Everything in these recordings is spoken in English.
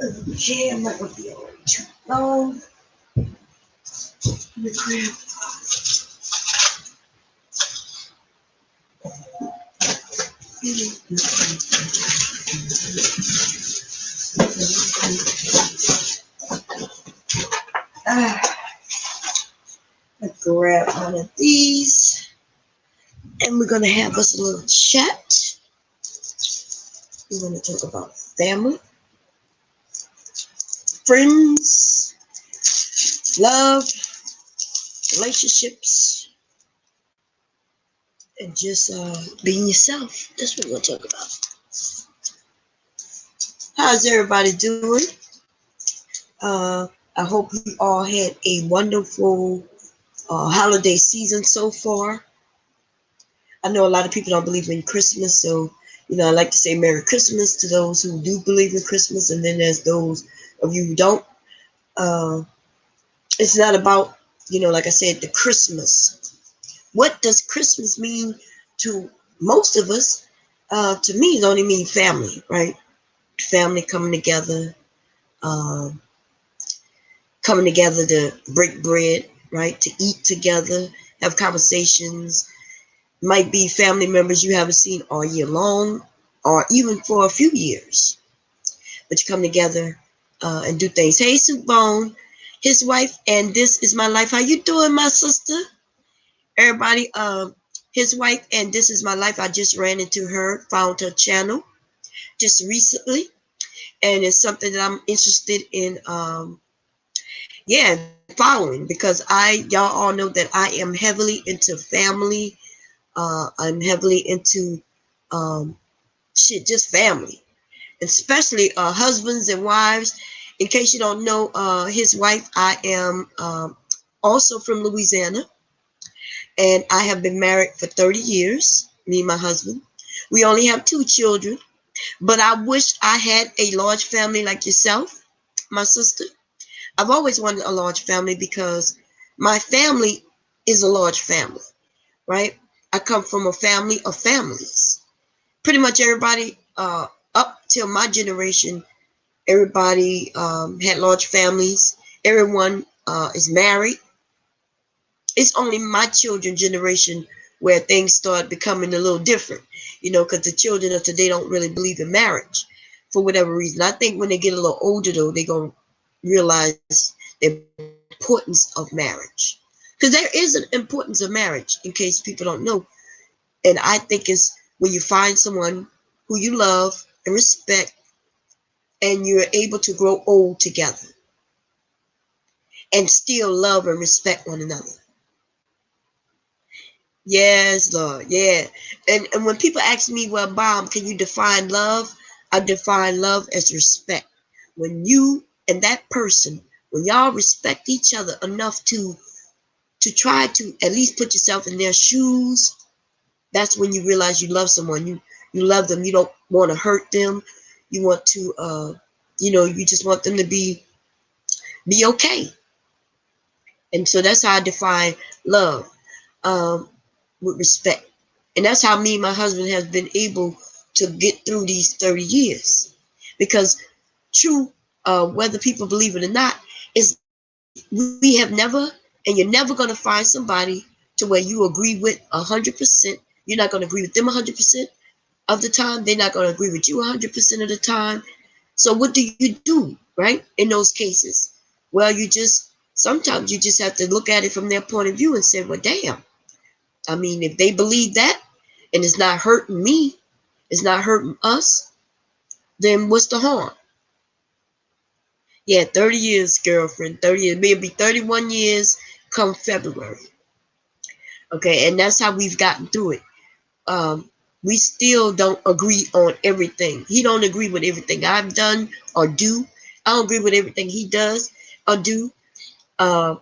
Okay, I'm not gonna be on too long. Ah, let's grab one of these, and we're gonna have us a little chat. We're gonna talk about family, friends, love, relationships, and just being yourself. That's what we're gonna talk about. How's everybody doing? Uh, I hope you all had a wonderful holiday season so far. I know a lot of people don't believe in Christmas, so I like to say Merry Christmas to those who do believe in Christmas, and then there's those of you who don't. Uh, it's not about, like I said, the Christmas. What does Christmas mean to most of us? To me, it only means family, right? Family um, coming together to break bread, right? To eat together, have conversations. Might be family members you haven't seen all year long, or even for a few years, but you come together and do things. Hey, Soup Bone, his wife, and this is my life. How you doing, my sister? Everybody, his wife, and this is my life. I just ran into her, found her channel just recently, and it's something that I'm interested in. Yeah, following, because y'all all know that I am heavily into family. I'm heavily into um, just family, especially husbands and wives. In case you don't know, his wife, I am also from Louisiana, and I have been married for 30 years, me and my husband. We only have 2 children, but I wish I had a large family like yourself, my sister. I've always wanted a large family because my family is a large family, right? I come from a family of families. Pretty much everybody up till my generation, everybody had large families. Everyone is married. It's only my children generation where things start becoming a little different, because the children of today don't really believe in marriage for whatever reason. I think when they get a little older, though, they're going to realize the importance of marriage. Because there is an importance of marriage, in case people don't know. And I think it's when you find someone who you love and respect, and you're able to grow old together and still love and respect one another. Yes, Lord. Yeah. And when people ask me, well, Bomb, can you define love? I define love as respect. When you and that person, when y'all respect each other enough to try to at least put yourself in their shoes, that's when you realize you love someone. You love them. You don't want to hurt them. You want to you just want them to be okay. And so that's how I define love, um, with respect. And that's how me and my husband has been able to get through these 30 years. Because true, whether people believe it or not, is we have never, and you're never going to find somebody to where you agree with 100%. You're not going to agree with them 100% of the time. They're not going to agree with you 100% of the time. So what do you do, right, in those cases? Well, sometimes you just have to look at it from their point of view and say, well, damn. I mean, if they believe that and it's not hurting me, it's not hurting us, then what's the harm? Yeah, 30 years, girlfriend. 30 years. Maybe 31 years come February. Okay, and that's how we've gotten through it. We still don't agree on everything. He don't agree with everything I've done or do. I don't agree with everything he does or do. Uh,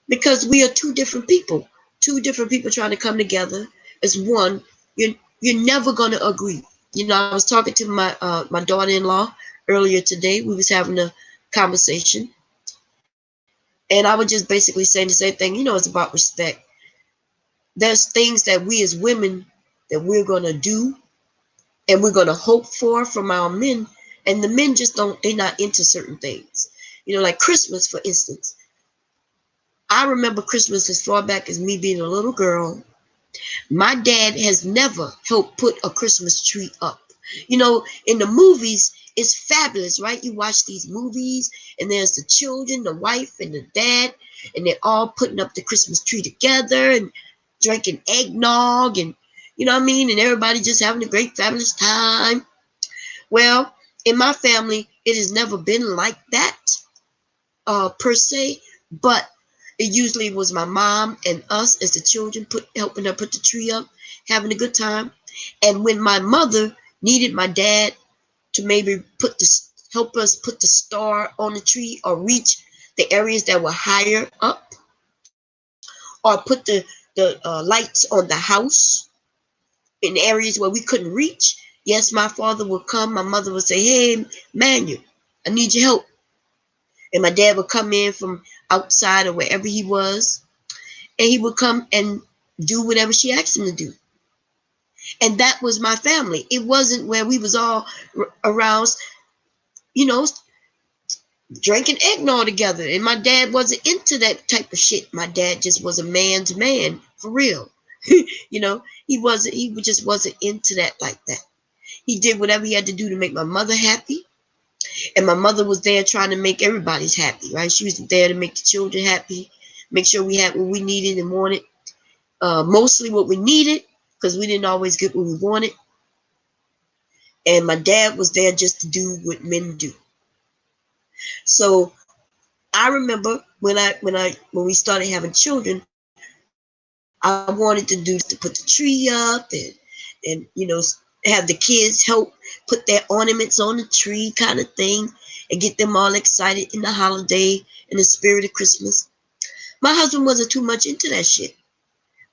because we are two different people trying to come together as one. You're never gonna agree. I was talking to my daughter-in-law earlier today. We was having a conversation, and I was just basically saying the same thing. It's about respect. There's things that we as women that we're gonna do and we're gonna hope for from our men And the men just don't, they're not into certain things. You know, like Christmas, for instance. I remember Christmas as far back as me being a little girl. My dad has never helped put a Christmas tree up. You know, in the movies, it's fabulous, right? You watch these movies, and there's the children, the wife, and the dad, and they're all putting up the Christmas tree together and drinking eggnog, and you know what I mean? And everybody just having a great, fabulous time. Well, in my family, it has never been like that, per se, but it usually was my mom and us as the children helping her put the tree up, having a good time. And when my mother needed my dad to maybe help us put the star on the tree or reach the areas that were higher up, or put the lights on the house in areas where we couldn't reach, yes, my father would come. My mother would say, "Hey, Manuel, I need your help." And my dad would come in from outside or wherever he was, and he would come and do whatever she asked him to do. And that was my family. It wasn't where we was all around, you know, drinking eggnog together. And my dad wasn't into that type of shit. My dad just was a man's man, for real. You know, he just wasn't into that like that. He did whatever he had to do to make my mother happy. And my mother was there trying to make everybody's happy, right? She was there to make the children happy, make sure we had what we needed and wanted. Mostly what we needed, because we didn't always get what we wanted. And my dad was there just to do what men do. So I remember when we started having children, I wanted to do to put the tree up and have the kids help put their ornaments on the tree, kind of thing, and get them all excited in the holiday, in the spirit of Christmas. My husband wasn't too much into that shit,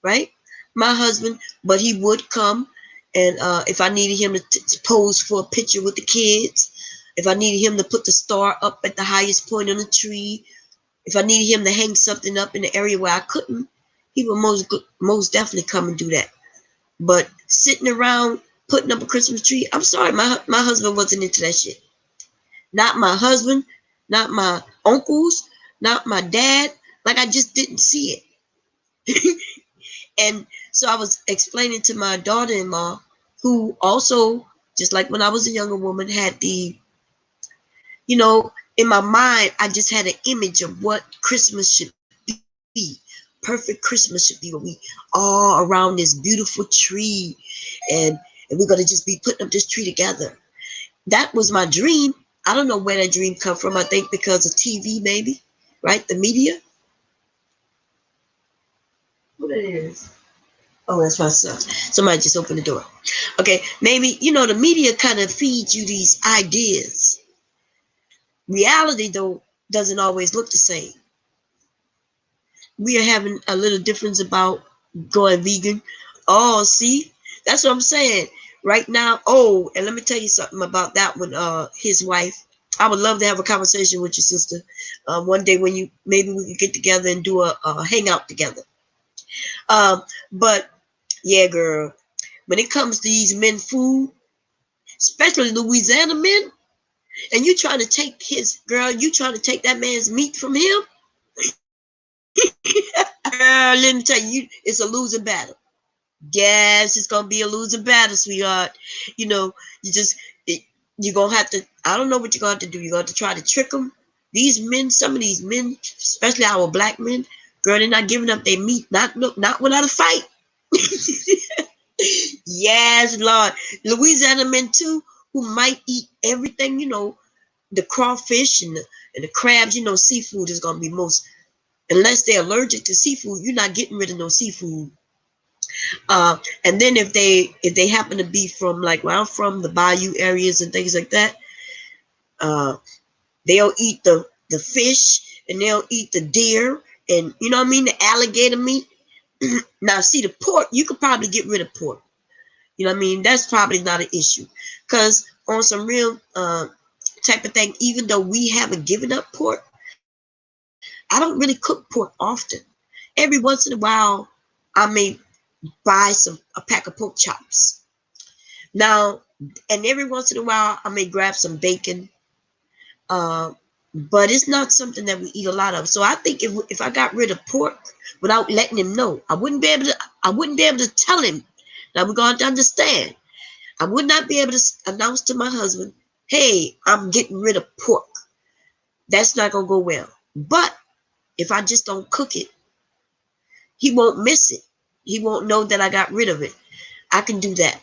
right? My husband, but he would come, and if I needed him to pose for a picture with the kids, if I needed him to put the star up at the highest point on the tree, if I needed him to hang something up in the area where I couldn't, he would most definitely come and do that. But sitting around putting up a Christmas tree, I'm sorry, my husband wasn't into that shit. Not my husband, not my uncles, not my dad. Like, I just didn't see it. And so I was explaining to my daughter-in-law, who also, just like when I was a younger woman, had in my mind, I just had an image of what Christmas should be. Perfect Christmas should be, where we all around this beautiful tree, and we're gonna just be putting up this tree together. That was my dream. I don't know where that dream come from. I think because of TV, maybe, right? The media. What it is? Oh, that's my son. Somebody just opened the door. Okay, maybe, the media kind of feeds you these ideas. Reality, though, doesn't always look the same. We are having a little difference about going vegan. Oh, see? That's what I'm saying. Right now, oh, and let me tell you something about that one, his wife. I would love to have a conversation with your sister one day when maybe we could get together and do a hangout together. But yeah, girl, when it comes to these men food, especially Louisiana men, and you trying to take you trying to take that man's meat from him, let me tell you, it's a losing battle. Yes, it's gonna be a losing battle, sweetheart. You know, you're gonna have to. I don't know what you're gonna have to do. You're gonna have to try to trick them. These men, some of these men, especially our black men, girl, they're not giving up their meat. Not without a fight. Yes, Lord. Louisiana men too, who might eat everything. The crawfish and the crabs. Seafood is gonna be most. Unless they're allergic to seafood, you're not getting rid of no seafood. And then if they happen to be from, like, where I'm from, the bayou areas and things like that, they'll eat the fish, and they'll eat the deer, and you know what I mean, the alligator meat. Now, see, the pork, you could probably get rid of pork. You know what I mean? That's probably not an issue, because on some real type of thing, even though we haven't given up pork, I don't really cook pork often. Every once in a while, I may buy a pack of pork chops. Now, And every once in a while, I may grab some bacon. Uh, but it's not something that we eat a lot of. So I think if I got rid of pork without letting him know, I wouldn't be able to. I wouldn't be able to tell him. Now we're going to understand. I would not be able to announce to my husband, "Hey, I'm getting rid of pork." That's not gonna go well. But if I just don't cook it, he won't miss it. He won't know that I got rid of it. I can do that.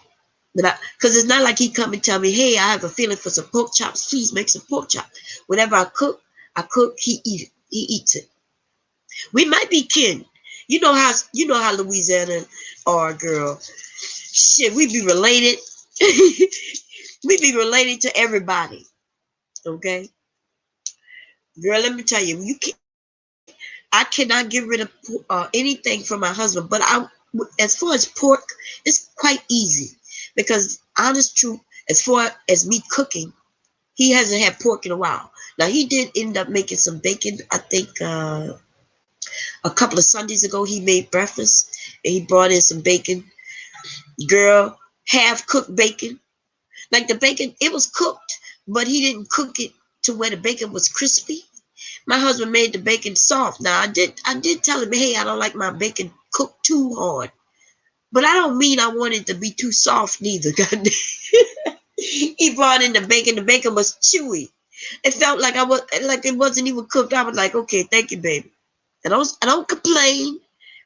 Because it's not like he come and tell me, "Hey, I have a feeling for some pork chops. Please make some pork chops." Whenever I cook. He eat it. He eats it. We might be kin. You know how Louisiana are, girl. Shit, we be related. We be related to everybody. Okay, girl. Let me tell you, I cannot get rid of anything from my husband. But as far as pork, it's quite easy because honest truth, as far as me cooking, he hasn't had pork in a while. Now he did end up making some bacon. I think a couple of Sundays ago he made breakfast and he brought in some bacon. Girl, half cooked bacon. Like the bacon, it was cooked, but he didn't cook it to where the bacon was crispy. My husband made the bacon soft. Now I did tell him, "Hey, I don't like my bacon cooked too hard." But I don't mean I want it to be too soft neither. He brought in the bacon. The bacon was chewy. It felt like it wasn't even cooked. I was like, "Okay, thank you, baby." I don't complain.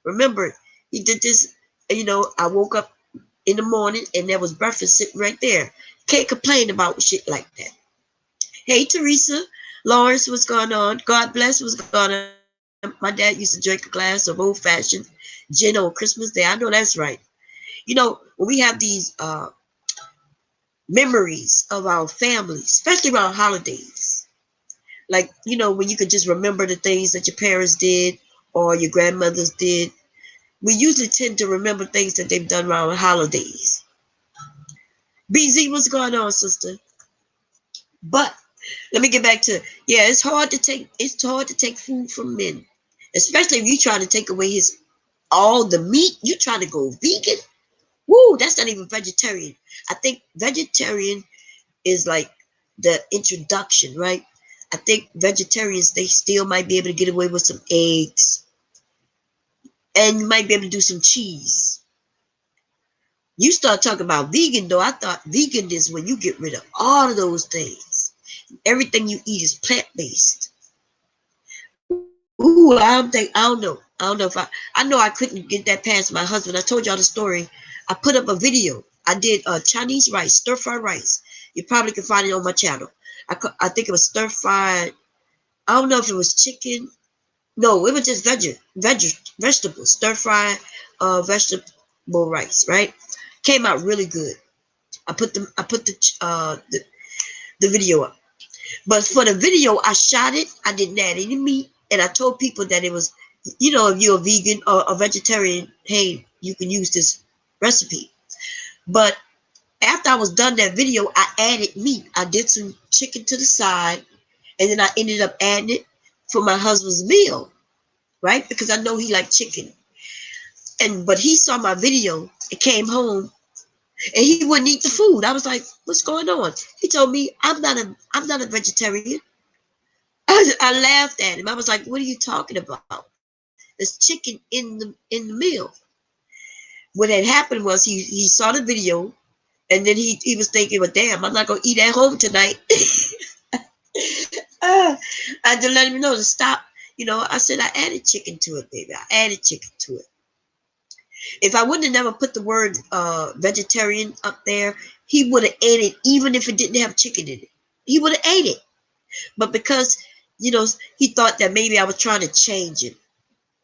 Remember, he did this. I woke up in the morning and there was breakfast sitting right there. Can't complain about shit like that. Hey, Teresa, Lawrence, what's going on? God bless, what's going on? My dad used to drink a glass of old-fashioned gin on Christmas Day. I know that's right. When we have these memories of our families, especially around holidays, like, when you could just remember the things that your parents did or your grandmothers did, we usually tend to remember things that they've done around holidays. BZ, what's going on, sister? But let me get back to, yeah, it's hard to take food from men, especially if you try to take away his all the meat. You trying to go vegan. Woo, that's not even vegetarian. I think vegetarian is like the introduction, right? I think vegetarians, they still might be able to get away with some eggs and you might be able to do some cheese. You start talking about vegan though, I thought vegan is when you get rid of all of those things. Everything you eat is plant-based. Ooh, I don't know if I know I couldn't get that past my husband. I told y'all the story. I put up a video. I did Chinese rice, stir fried rice. You probably can find it on my channel. I think it was stir fried. I don't know if it was chicken. No, it was just vegetables, stir fried vegetable rice. Right, came out really good. I put the video up. But for the video, I shot it. I didn't add any meat, and I told people that it was, if you're a vegan or a vegetarian, hey, you can use this recipe. But after I was done that video, I added meat. I did some chicken to the side, and then I ended up adding it for my husband's meal, right? Because I know he liked chicken. But he saw my video and came home, and he wouldn't eat the food. I was like, "What's going on?" He told me, I'm not a vegetarian." I laughed at him. I was like, "What are you talking about? There's chicken in the meal." What had happened was he saw the video and then he was thinking, "Well, damn, I'm not gonna eat at home tonight." uh, I had to let him know to stop. I said I added chicken to it, baby. I added chicken to it. If I wouldn't have never put the word vegetarian up there, he would have ate it even if it didn't have chicken in it. He would have ate it. But because you know he thought that maybe I was trying to change it.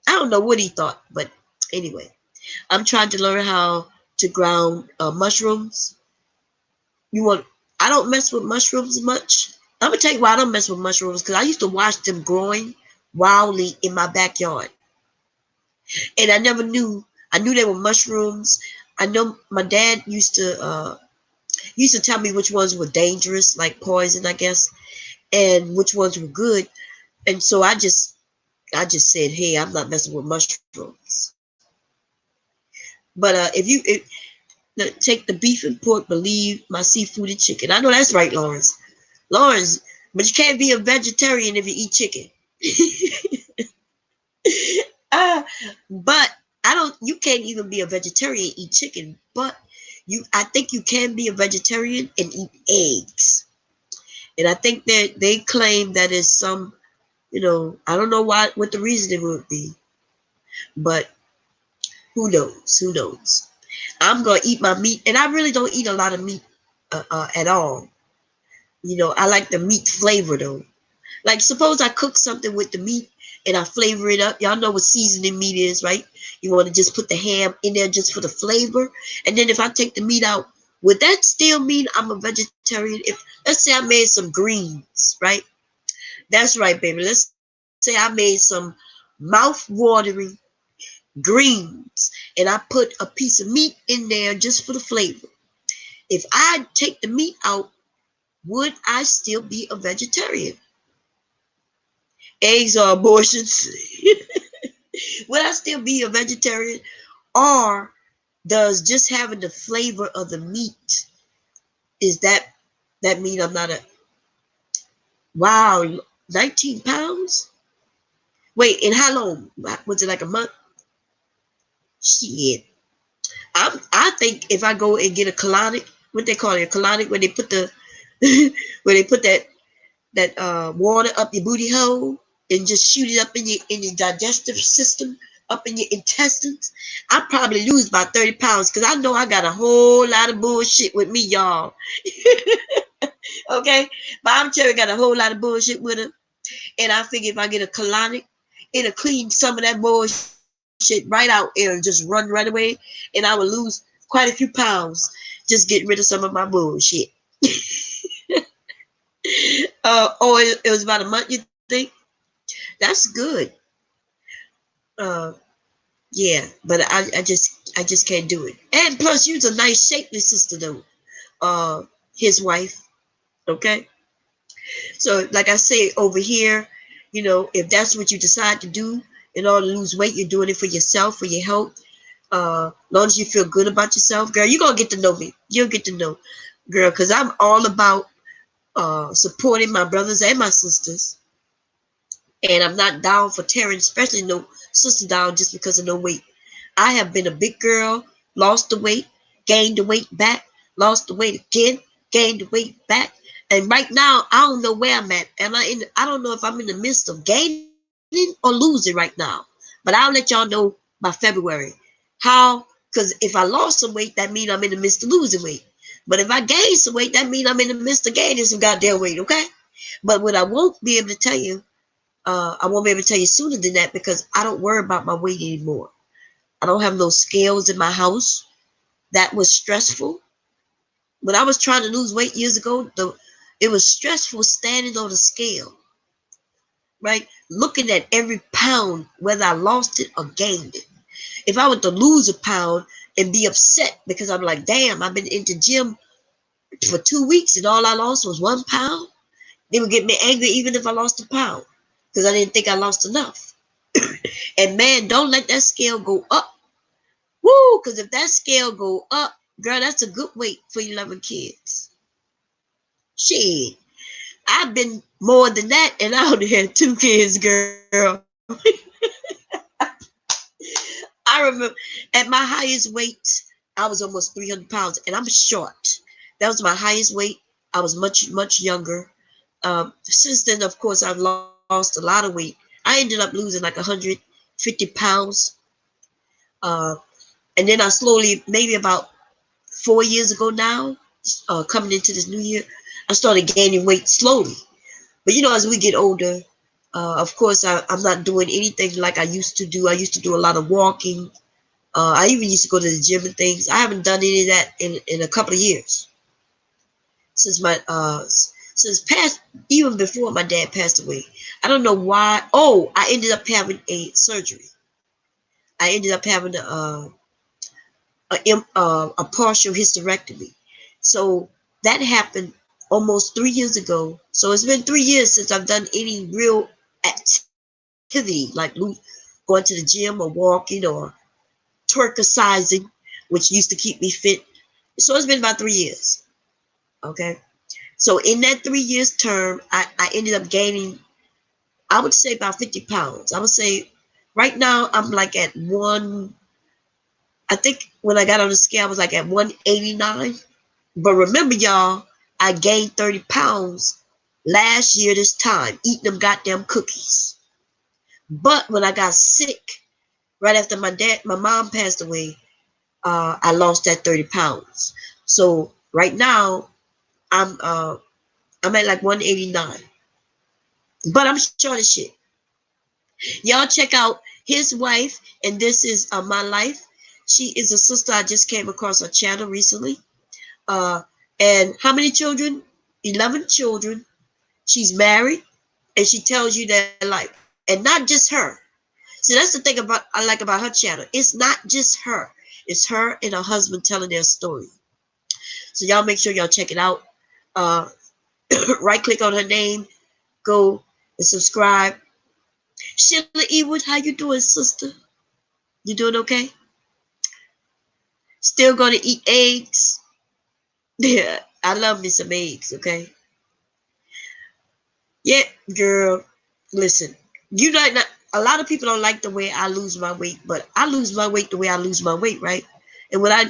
I don't know what he thought, but anyway, I'm trying to learn how to ground mushrooms. You want? I don't mess with mushrooms much. I'm gonna tell you why I don't mess with mushrooms because I used to watch them growing wildly in my backyard, and I never knew. I knew they were mushrooms. I know my dad used to tell me which ones were dangerous, like poison, I guess, and which ones were good. And so I just said, "Hey, I'm not messing with mushrooms." But if take the beef and pork, but leave my seafood and chicken. I know that's right, Lawrence. Lawrence, but you can't be a vegetarian if you eat chicken. uh, but I don't. You can't even be a vegetarian and eat chicken. But I think you can be a vegetarian and eat eggs. And I think that they claim that is some, I don't know what the reason would be, but who knows? Who knows? I'm gonna eat my meat, and I really don't eat a lot of meat at all. I like the meat flavor though. Like, suppose I cook something with the meat and I flavor it up. Y'all know what seasoning meat is, right? You want to just put the ham in there just for the flavor. And then if I take the meat out, would that still mean I'm a vegetarian? If, let's say I made some greens, right? That's right, baby. Let's say I made some mouth-watering greens and I put a piece of meat in there just for the flavor. If I take the meat out, would I still be a vegetarian? Eggs or abortions? Would I still be a vegetarian? Or does just having the flavor of the meat, is that mean I'm not a, wow, 19 pounds? Wait, and how long? Was it like a month? Shit. I think if I go and get a colonic, what they call it, a colonic, where they put the where they put that water up your booty hole and just shoot it up in your digestive system, up in your intestines, I probably lose about 30 pounds because I know I got a whole lot of bullshit with me, y'all. Okay? Mom Cherry got a whole lot of bullshit with her. And I figure if I get a colonic, it'll clean some of that bullshit right out. It'll just run right away. And I will lose quite a few pounds just getting rid of some of my bullshit. It was about a month, you think? That's good. Uh, yeah, but I just can't do it. And plus, you's a nice, shapely sister, though. His wife. Okay. So, like I say over here, if that's what you decide to do in order to lose weight, you're doing it for yourself, for your health. Long as you feel good about yourself, girl, you're gonna get to know me. You'll get to know, girl, because I'm all about supporting my brothers and my sisters. And I'm not down for tearing, especially no sister down just because of no weight. I have been a big girl, lost the weight, gained the weight back, lost the weight again, gained the weight back. And right now, I don't know where I'm at. I don't know if I'm in the midst of gaining or losing right now. But I'll let y'all know by February. How? Because if I lost some weight, that means I'm in the midst of losing weight. But if I gain some weight, that means I'm in the midst of gaining some goddamn weight, okay? But what I won't be able to tell you, I won't be able to tell you sooner than that because I don't worry about my weight anymore. I don't have no scales in my house. That was stressful. When I was trying to lose weight years ago, it was stressful standing on a scale, right? Looking at every pound, whether I lost it or gained it. If I were to lose a pound and be upset because I'm like, damn, I've been into gym for 2 weeks and all I lost was 1 pound, they would get me angry even if I lost a pound because I didn't think I lost enough. And man, don't let that scale go up. Woo! Because if that scale go up, girl, that's a good weight for 11 kids. Shit. I've been more than that, and I only had 2 kids, girl. I remember at my highest weight, I was almost 300 pounds, and I'm short. That was my highest weight. I was much, much younger. Since then, of course, I've lost a lot of weight. I ended up losing like 150 pounds. Uh, and then I slowly, maybe about 4 years ago now, coming into this new year, I started gaining weight slowly. But as we get older, of course, I'm not doing anything like I used to do. I used to do a lot of walking. I even used to go to the gym and things. I haven't done any of that in a couple of years since past, even before my dad passed away. I don't know why. Oh, I ended up having a surgery. I ended up having a partial hysterectomy. So that happened almost 3 years ago. So it's been 3 years since I've done any real activity like going to the gym or walking or twerkicizing, which used to keep me fit. So it's been about 3 years. Okay. So in that 3 years term, I ended up gaining, I would say about 50 pounds. I would say right now I'm like at I think when I got on the scale, I was like at 189. But remember, y'all, I gained 30 pounds last year this time, eating them goddamn cookies. But when I got sick, right after my mom passed away, I lost that 30 pounds. So right now, I'm uh, I'm at like 189. But I'm short as shit. Y'all check out his wife, and this is my life. She is a sister. I just came across her channel recently. Uh, and how many children? 11 children. She's married, and she tells you their life, and not just her. See, that's the thing about I like about her channel. It's not just her. It's her and her husband telling their story. So y'all make sure y'all check it out. Uh, right click on her name, go and subscribe. Sheila Ewood, how you doing, sister? You doing okay? Still gonna eat eggs? Yeah, I love me some eggs, okay? Yeah, girl. Listen, you not a lot of people don't like the way I lose my weight, but I lose my weight the way I lose my weight, right? And what I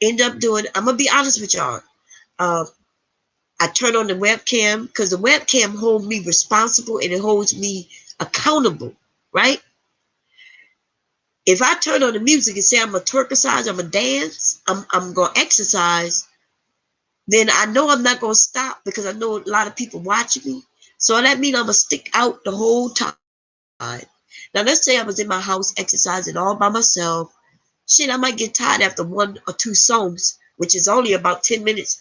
end up doing, I'm gonna be honest with y'all. Uh, I turn on the webcam because the webcam holds me responsible and it holds me accountable, right? If I turn on the music and say I'm a twerkicize, I'm a dance, I'm gonna exercise, then I know I'm not gonna stop because I know a lot of people watching me. So that means I'm gonna stick out the whole time. Now let's say I was in my house exercising all by myself. Shit, I might get tired after one or two songs, which is only about 10 minutes.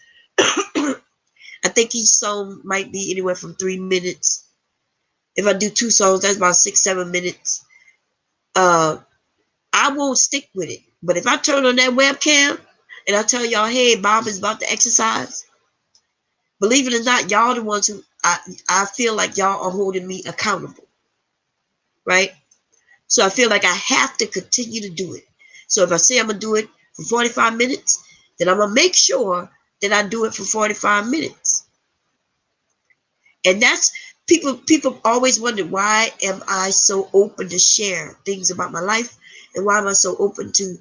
I think each song might be anywhere from 3 minutes. If I do two songs, that's about 6, 7 minutes. Uh, I won't stick with it. But if I turn on that webcam and I tell y'all, hey, Bob is about to exercise, believe it or not, y'all the ones who I feel like y'all are holding me accountable, right? So I feel like I have to continue to do it. So if I say I'm gonna do it for 45 minutes, then I'm gonna make sure that I do it for 45 minutes. And that's people always wonder, why am I so open to share things about my life, and why am I so open to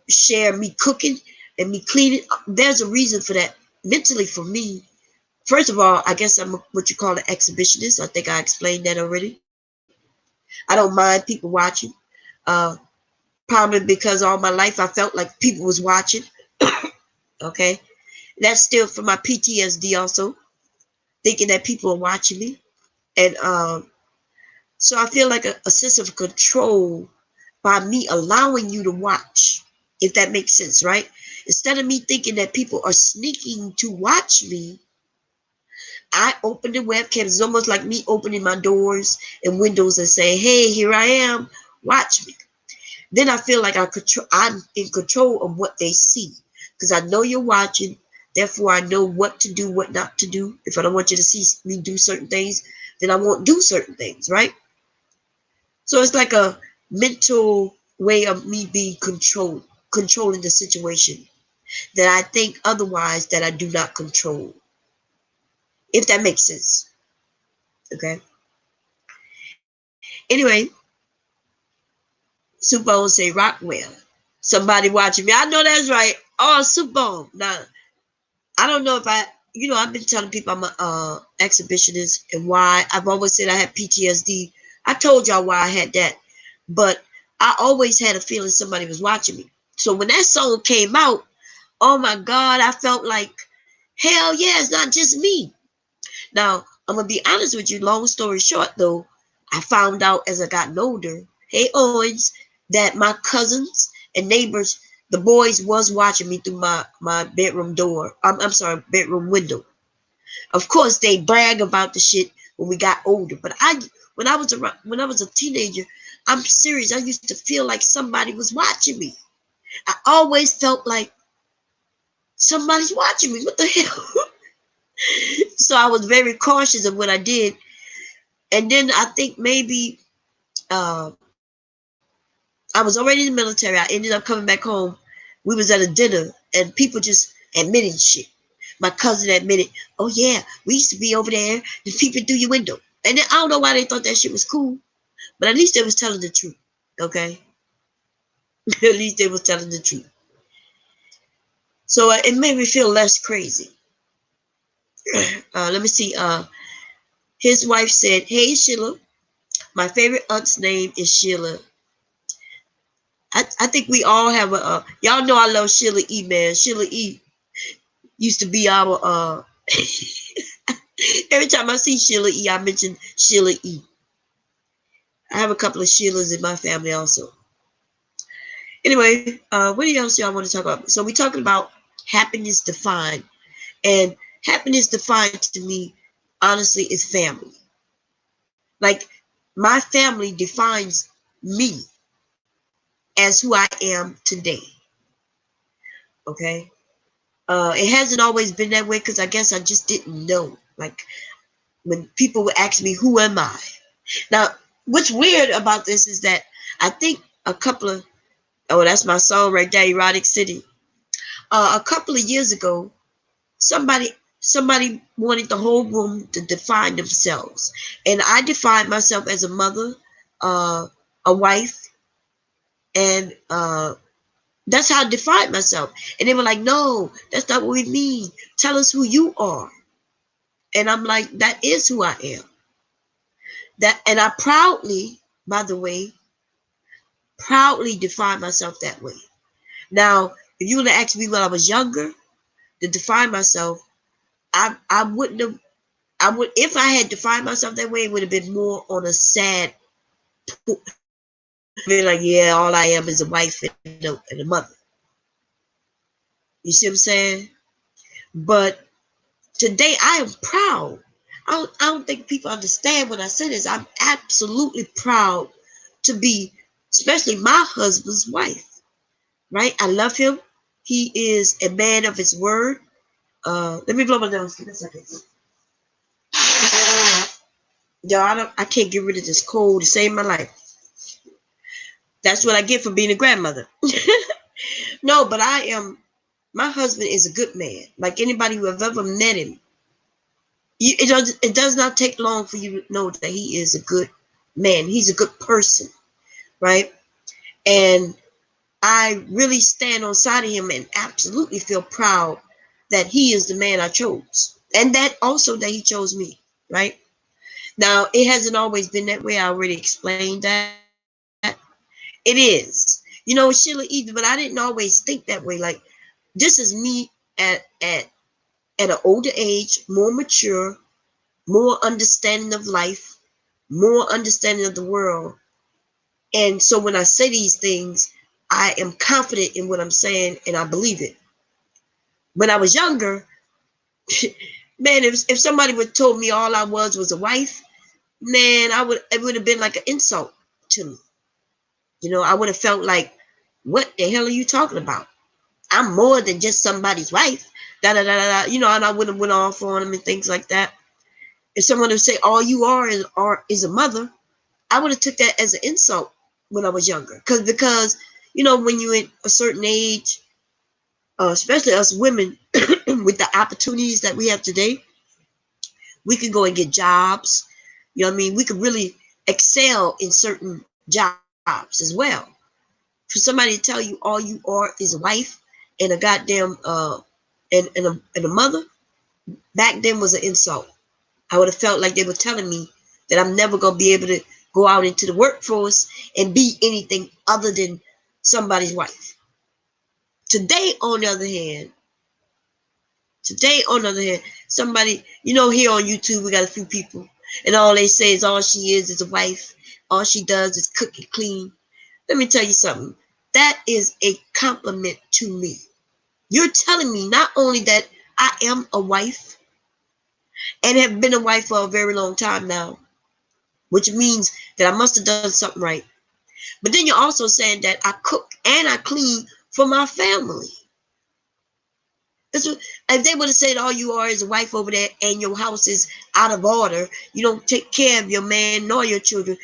share me cooking and me cleaning? There's a reason for that. Mentally, for me, first of all, I guess I'm what you call an exhibitionist. I think I explained that already. I don't mind people watching. Uh, Probably because all my life I felt like people was watching. Okay, that's still for my PTSD also, thinking that people are watching me, and so I feel like a sense of control by me allowing you to watch, if that makes sense, right? Instead of me thinking that people are sneaking to watch me, I open the webcam. It's almost like me opening my doors and windows and saying, hey, here I am, watch me. Then I feel like I'm in control of what they see because I know you're watching. Therefore, I know what to do, what not to do. If I don't want you to see me do certain things, then I won't do certain things, right? So it's like a mental way of me being controlling the situation that I think otherwise that I do not control. If that makes sense. Okay. Anyway, Super Bowl say Rockwell. Somebody watching me. I know that's right. Oh, Super Bowl. Now, I don't know if I've been telling people I'm a exhibitionist and why. I've always said I had PTSD. I told y'all why I had that. But I always had a feeling somebody was watching me. So when that song came out, oh my God, I felt like, hell yeah, it's not just me. Now, I'm going to be honest with you. Long story short, though, I found out as I got older, hey, Owens, that my cousins and neighbors, the boys was watching me through my bedroom door. I'm sorry, bedroom window. Of course, they brag about the shit when we got older. But when I was a teenager, I'm serious. I used to feel like somebody was watching me. I always felt like somebody's watching me. What the hell? So I was very cautious of what I did. And then I think maybe uh, I was already in the military. I ended up coming back home. We was at a dinner and people just admitted shit. My cousin admitted, oh yeah, we used to be over there and peeping through your window. And then, I don't know why they thought that shit was cool, but at least they was telling the truth. Okay? At least they was telling the truth. So it made me feel less crazy. Let me see. His wife said, hey Sheila, my favorite aunt's name is Sheila. I think we all have y'all know I love Sheila E, man. Sheila E used to be our every time I see Sheila E, I mention Sheila E. I have a couple of Sheilas in my family also. Anyway, what else y'all want to talk about? So we're talking about happiness defined. And happiness defined to me, honestly, is family. Like, my family defines me as who I am today. Okay? It hasn't always been that way because I guess I just didn't know. Like, when people would ask me, who am I? Now, what's weird about this is that I think a couple of, oh, that's my song right there, Erotic City. A couple of years ago, somebody wanted the whole room to define themselves, and I defined myself as a mother, a wife, and that's how I defined myself. And they were like, no, that's not what we mean, tell us who you are. And I'm like, that is who I am. That, and I proudly, by the way, proudly define myself that way. Now, if you were to ask me when I was younger to define myself, I wouldn't have, I would, if I had defined myself that way, it would have been more on a sad, be like, yeah, all I am is a wife and a mother. You see what I'm saying? But today I am proud. I don't think people understand when I say this. I'm absolutely proud to be, especially my husband's wife. Right? I love him. He is a man of his word. Let me blow my nose. Give me a second. Yo, I can't get rid of this cold to save my life. That's what I get for being a grandmother. No, but my husband is a good man. Like anybody who have ever met him, it does not take long for you to know that he is a good man. He's a good person, right? And I really stand on side of him and absolutely feel proud that he is the man I chose. And that also that he chose me, right? Now, it hasn't always been that way. I already explained that. It is. Sheila Eve, but I didn't always think that way. Like, this is me at an older age, more mature, more understanding of life, more understanding of the world. And so when I say these things, I am confident in what I'm saying and I believe it. When I was younger, man, if somebody would have told me all I was a wife, man, it would have been like an insult to me. I would have felt like, what the hell are you talking about? I'm more than just somebody's wife. Da da da da. And I would have went off on them and things like that. If someone would say all you are is a mother, I would have took that as an insult when I was younger. Because when you're at a certain age, especially us women, with the opportunities that we have today, we can go and get jobs. You know what I mean? We could really excel in certain jobs as well. For somebody to tell you all you are is a wife and a goddamn and a mother, back then was an insult. I would have felt like they were telling me that I'm never gonna be able to go out into the workforce and be anything other than somebody's wife. Today, on the other hand, somebody, here on YouTube, we got a few people, and all they say is all she is a wife. All she does is cook and clean. Let me tell you something. That is a compliment to me. You're telling me not only that I am a wife and have been a wife for a very long time now, which means that I must have done something right. But then you're also saying that I cook and I clean for my family. If they would have said all you are is a wife over there and your house is out of order, you don't take care of your man nor your children,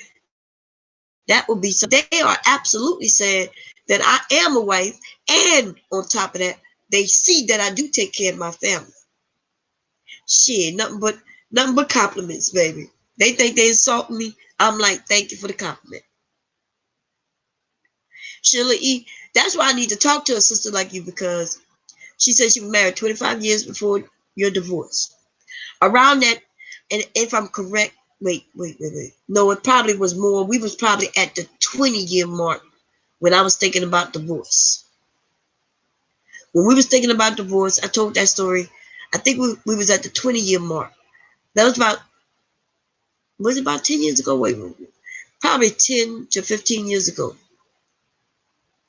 that would be so. They are absolutely saying that I am a wife, and on top of that, they see that I do take care of my family. Shit, nothing but compliments, baby. They think they insult me. I'm like, thank you for the compliment. Sheila E., that's why I need to talk to a sister like you, because she said she was married 25 years before your divorce. Around that, and if I'm correct, wait. No, it probably was more. We was probably at the 20-year mark when I was thinking about divorce. When we was thinking about divorce, I told that story. I think we was at the 20-year mark. That was it about 10 years ago? Wait, probably 10 to 15 years ago.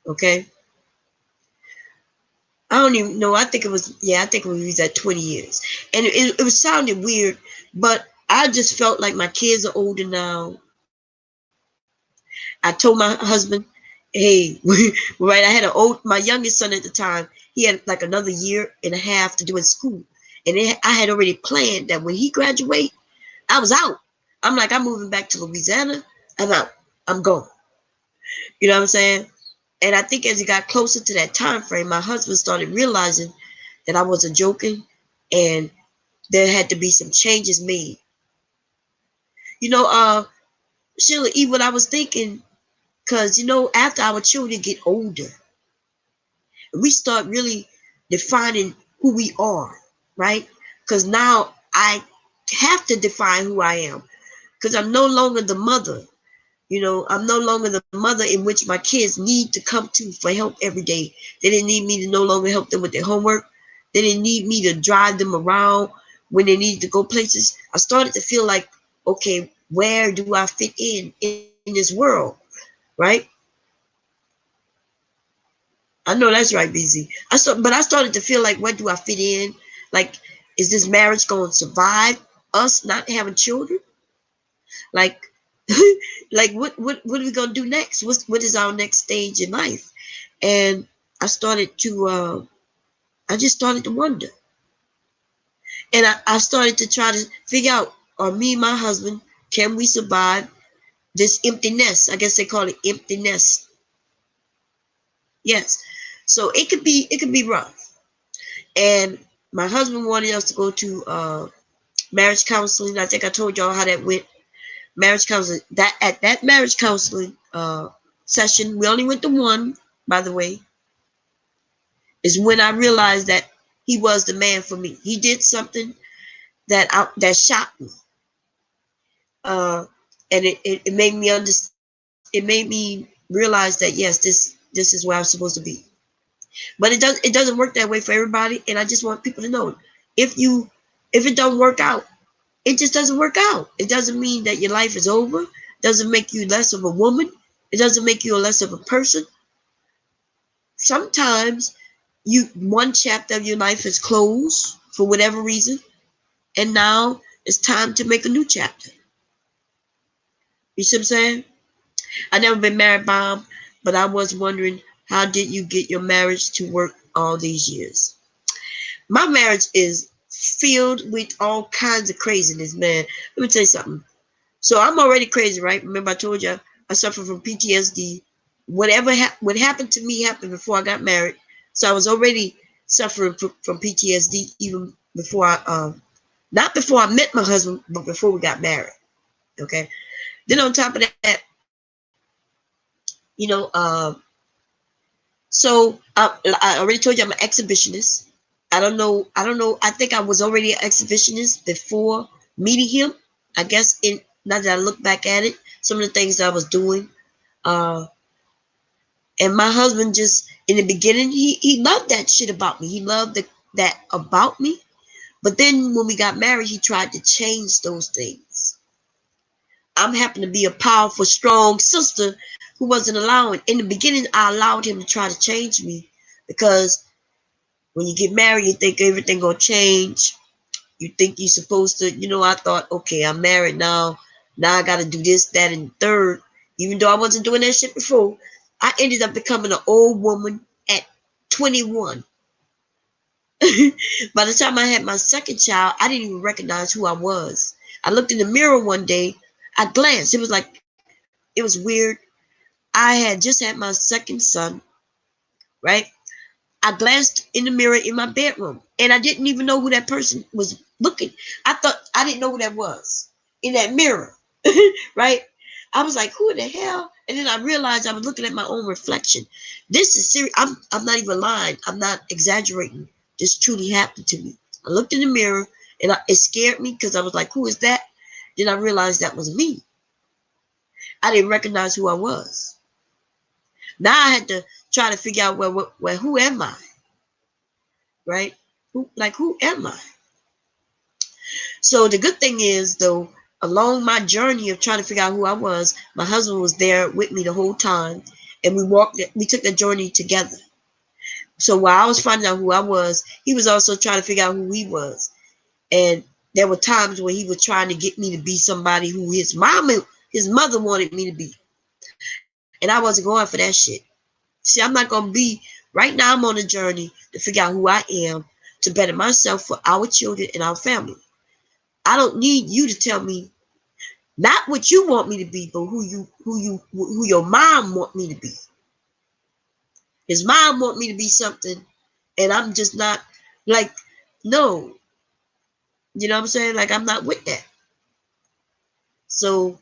Okay. I don't even know. I think we was at 20 years. And it was sounding weird, but I just felt like my kids are older now. I told my husband, hey, right, my youngest son at the time, he had like another year and a half to do in school. And I had already planned that when he graduate, I was out. I'm like, I'm moving back to Louisiana. I'm out. I'm gone. You know what I'm saying? And I think as it got closer to that time frame, my husband started realizing that I wasn't joking, and there had to be some changes made. You know, Sheila E., what I was thinking, because, after our children get older, we start really defining who we are, right? Because now I have to define who I am, because I'm no longer the mother. I'm no longer the mother in which my kids need to come to for help every day. They didn't need me to no longer help them with their homework. They didn't need me to drive them around when they needed to go places. I started to feel like, okay, where do I fit in this world, right? I know that's right, BZ. But I started to feel like, where do I fit in? Like, is this marriage going to survive us not having children? Like, like what are we gonna do next? What is our next stage in life? And I started to I just started to wonder. And I started to try to figure out, are me and my husband, can we survive this empty nest? I guess they call it empty nest. Yes. So it could be rough. And my husband wanted us to go to marriage counseling. I think I told y'all how that went. Marriage counseling. That at that marriage counseling session, we only went to one, by the way, is when I realized that he was the man for me. He did something that shocked me, uh, and it made me understand. It made me realize that yes, this is where I'm supposed to be. But it doesn't work that way for everybody, and I just want people to know, if you if it don't work out, it just doesn't work out. It doesn't mean that your life is over. It doesn't make you less of a woman. It doesn't make you less of a person. Sometimes one chapter of your life is closed for whatever reason, and now it's time to make a new chapter. You see what I'm saying? I never been married, Bob, but I was wondering, how did you get your marriage to work all these years? My marriage is filled with all kinds of craziness, man. Let me tell you something. So I'm already crazy, right? Remember I told you I suffer from PTSD. What happened to me happened before I got married. So I was already suffering from PTSD even before not before I met my husband, but before we got married. Okay. Then on top of that, you know, so I already told you I'm an exhibitionist. I don't know. I think I was already an exhibitionist before meeting him. I guess now that I look back at it, some of the things that I was doing, uh, and my husband just in the beginning he loved that shit about me. He loved that about me. But then when we got married, he tried to change those things. I'm happen to be a powerful, strong sister who wasn't allowing. In the beginning, I allowed him to try to change me, because when you get married, you think everything gonna change. You think you're supposed to, I thought, okay, I'm married now. Now I gotta do this, that, and third. Even though I wasn't doing that shit before, I ended up becoming an old woman at 21. By the time I had my second child, I didn't even recognize who I was. I looked in the mirror one day. I glanced. It was weird. I had just had my second son, right? I glanced in the mirror in my bedroom and I didn't even know who that person was looking. I didn't know who that was in that mirror, right? I was like, who the hell? And then I realized I was looking at my own reflection. This is serious. I'm not even lying. I'm not exaggerating. This truly happened to me. I looked in the mirror and it scared me because I was like, who is that? Then I realized that was me. I didn't recognize who I was. Now I had to try to figure out who am I, right? Who am I? So the good thing is, though, along my journey of trying to figure out who I was, my husband was there with me the whole time, and we took the journey together. So while I was finding out who I was, he was also trying to figure out who he was. And there were times when he was trying to get me to be somebody who his mother wanted me to be. And I wasn't going for that shit. See, I'm not going to be, right now I'm on a journey to figure out who I am to better myself for our children and our family. I don't need you to tell me not what you want me to be, but who your mom want me to be. His mom want me to be something, and I'm just not like, no, you know what I'm saying? Like I'm not with that. So,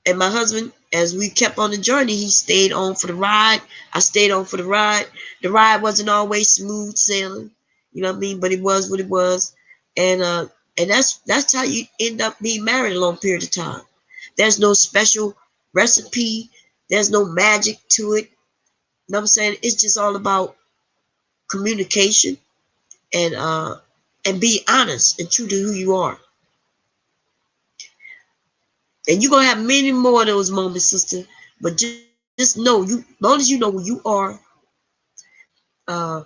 and my husband, as we kept on the journey, he stayed on for the ride. I stayed on for the ride. The ride wasn't always smooth sailing, you know what I mean? But it was what it was, and that's how you end up being married a long period of time. There's no special recipe. There's no magic to it. You know what I'm saying? It's just all about communication and be honest and true to who you are. And you're gonna have many more of those moments, sister. But just know you, as long as you know who you are, uh,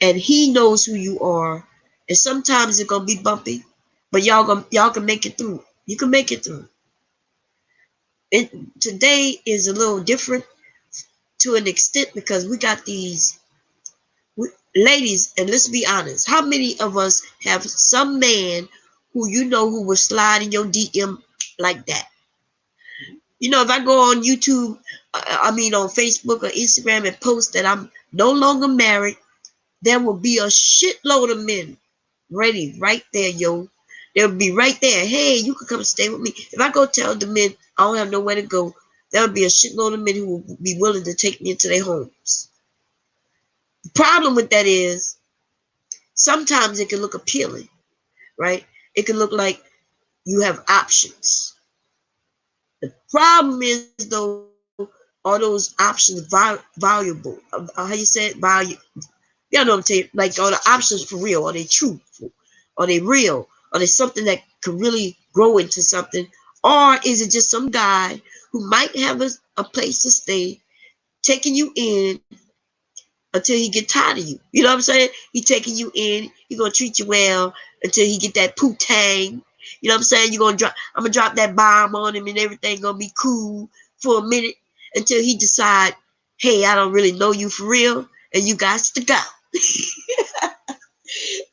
and he knows who you are, and sometimes it's gonna be bumpy, but y'all can make it through. You can make it through. It today is a little different to an extent because we got these ladies, and let's be honest, how many of us have some man who you know who will slide in your DM like that? You know, if I go on YouTube, I mean on Facebook or Instagram and post that I'm no longer married, there will be a shitload of men ready right there, yo. They'll be right there. Hey, you can come stay with me. If I go tell the men I don't have nowhere to go, there'll be a shitload of men who will be willing to take me into their homes. The problem with that is sometimes it can look appealing, right? It can look like you have options. The problem is though, are those options valuable? How you say it? You know what I'm saying? Like, are the options for real? Are they truthful? Are they real? Are they something that could really grow into something? Or is it just some guy who might have a place to stay, taking you in until he get tired of you? You know what I'm saying? He taking you in. He gonna treat you well until he get that poo tang. You know what I'm saying? I'm gonna drop that bomb on him and everything gonna be cool for a minute until he decide, hey, I don't really know you for real, and you got to go.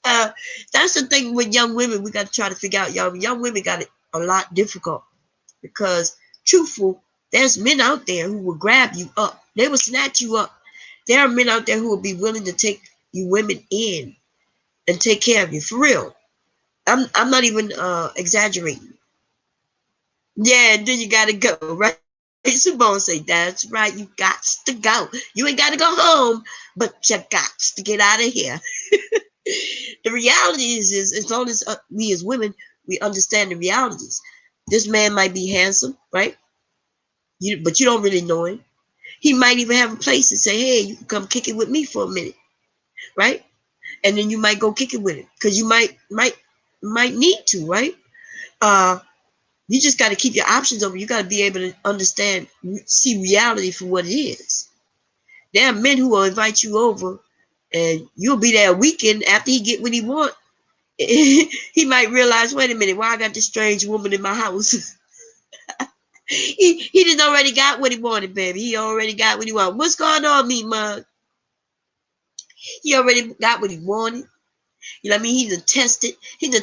uh, that's the thing with young women. We got to try to figure out, y'all. Young women got it a lot difficult because, truthful, there's men out there who will grab you up. They will snatch you up. There are men out there who will be willing to take you women in and take care of you for real. I'm not even exaggerating. Yeah, and then you gotta go, right? Simone say that's right. You got to go. You ain't gotta go home, but you got to get out of here. The reality is as long as we as women we understand the realities. This man might be handsome, right? But you don't really know him. He might even have a place to say, hey, you can come kick it with me for a minute, right? And then you might go kick it with him because you might need to, right? You just got to keep your options open. You got to be able to understand, see reality for what it is. There are men who will invite you over, and you'll be there a weekend after he get what he want. He might realize, wait a minute, why I got this strange woman in my house? he didn't already got what he wanted, baby. He already got what he wanted. What's going on, meat mug? He already got what he wanted. You know what I mean? He done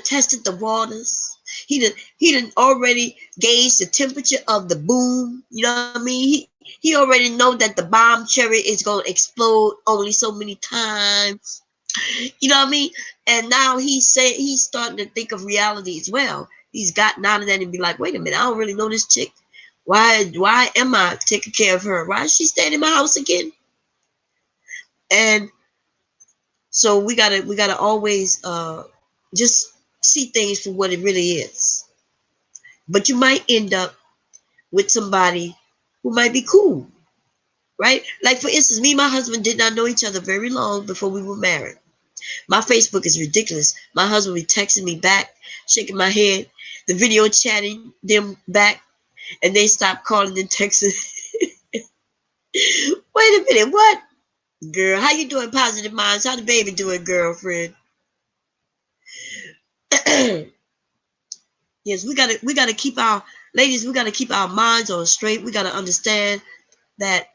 tested the waters. He done already gauged the temperature of the boom. You know what I mean? He already know that the bomb cherry is gonna explode only so many times. You know what I mean? And now he's starting to think of reality as well. He's gotten out of that and be like, wait a minute, I don't really know this chick. Why am I taking care of her? Why is she staying in my house again? And so we gotta always just see things for what it really is. But you might end up with somebody who might be cool, right? Like for instance, me and my husband did not know each other very long before we were married. My Facebook is ridiculous. My husband be texting me back, shaking my head, the video chatting them back, and they stop calling and texting. Wait a minute, what? Girl, how you doing, Positive Minds? How the baby doing, girlfriend? Yes, we gotta keep our ladies, we gotta keep our minds on straight. We gotta understand that,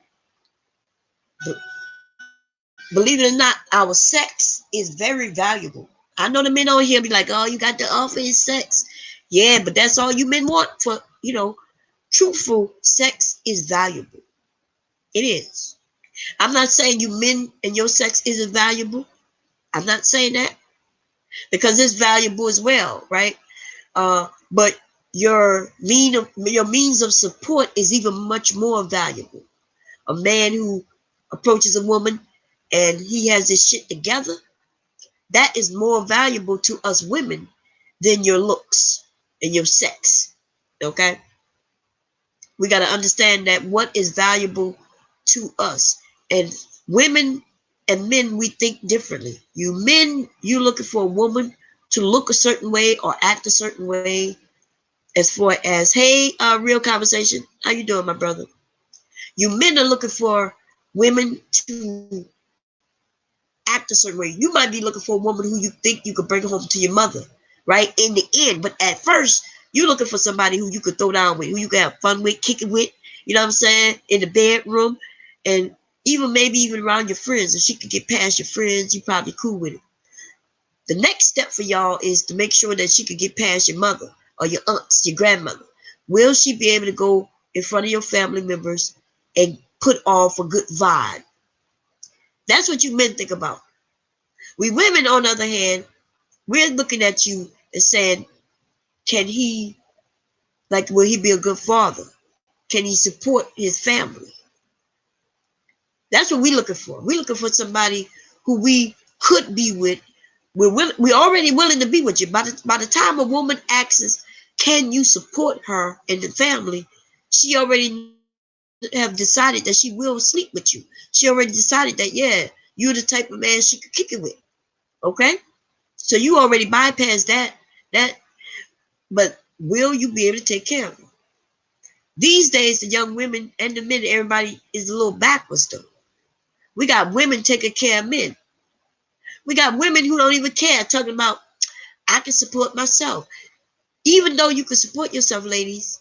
believe it or not, our sex is very valuable. I know the men on here be like, oh, you got to offer is sex. Yeah, but that's all you men want for, truthful sex is valuable. It is. I'm not saying you men and your sex isn't valuable. I'm not saying that because it's valuable as well, right? But your means of support is even much more valuable. A man who approaches a woman and he has his shit together, that is more valuable to us women than your looks and your sex. Okay? We got to understand that what is valuable to us. And women and men, we think differently. You men, you looking for a woman to look a certain way or act a certain way. As far as, hey, real conversation, how you doing, my brother? You men are looking for women to act a certain way. You might be looking for a woman who you think you could bring home to your mother, right? In the end, but at first, you're looking for somebody who you could throw down with, who you can have fun with, kick it with, you know what I'm saying? In the bedroom, and even maybe even around your friends. If she could get past your friends, you probably cool with it. The next step for y'all is to make sure that she could get past your mother or your aunts, your grandmother. Will she be able to go in front of your family members and put off a good vibe? That's what you men think about. We women, on the other hand, we're looking at you and saying, can he, like, will he be a good father? Can he support his family? That's what we're looking for. We're looking for somebody who we could be with. We're already willing to be with you. By the time a woman asks, can you support her and the family? She already have decided that she will sleep with you. She already decided that, yeah, you're the type of man she could kick it with. Okay? So you already bypassed that, but will you be able to take care of her? These days, the young women and the men, everybody is a little backwards though. We got women taking care of men. We got women who don't even care, talking about, I can support myself. Even though you can support yourself, ladies,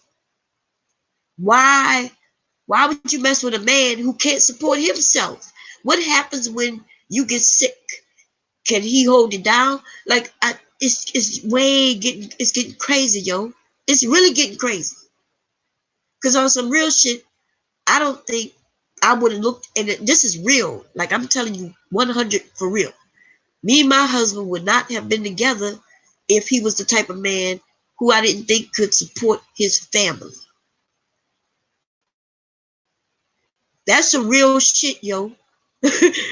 why would you mess with a man who can't support himself? What happens when you get sick? Can he hold it down? Like, it's getting crazy, yo. It's really getting crazy. Cause on some real shit, I don't think I would have looked, and this is real. Like I'm telling you, 100 for real. Me and my husband would not have been together if he was the type of man who I didn't think could support his family. That's some real shit, yo.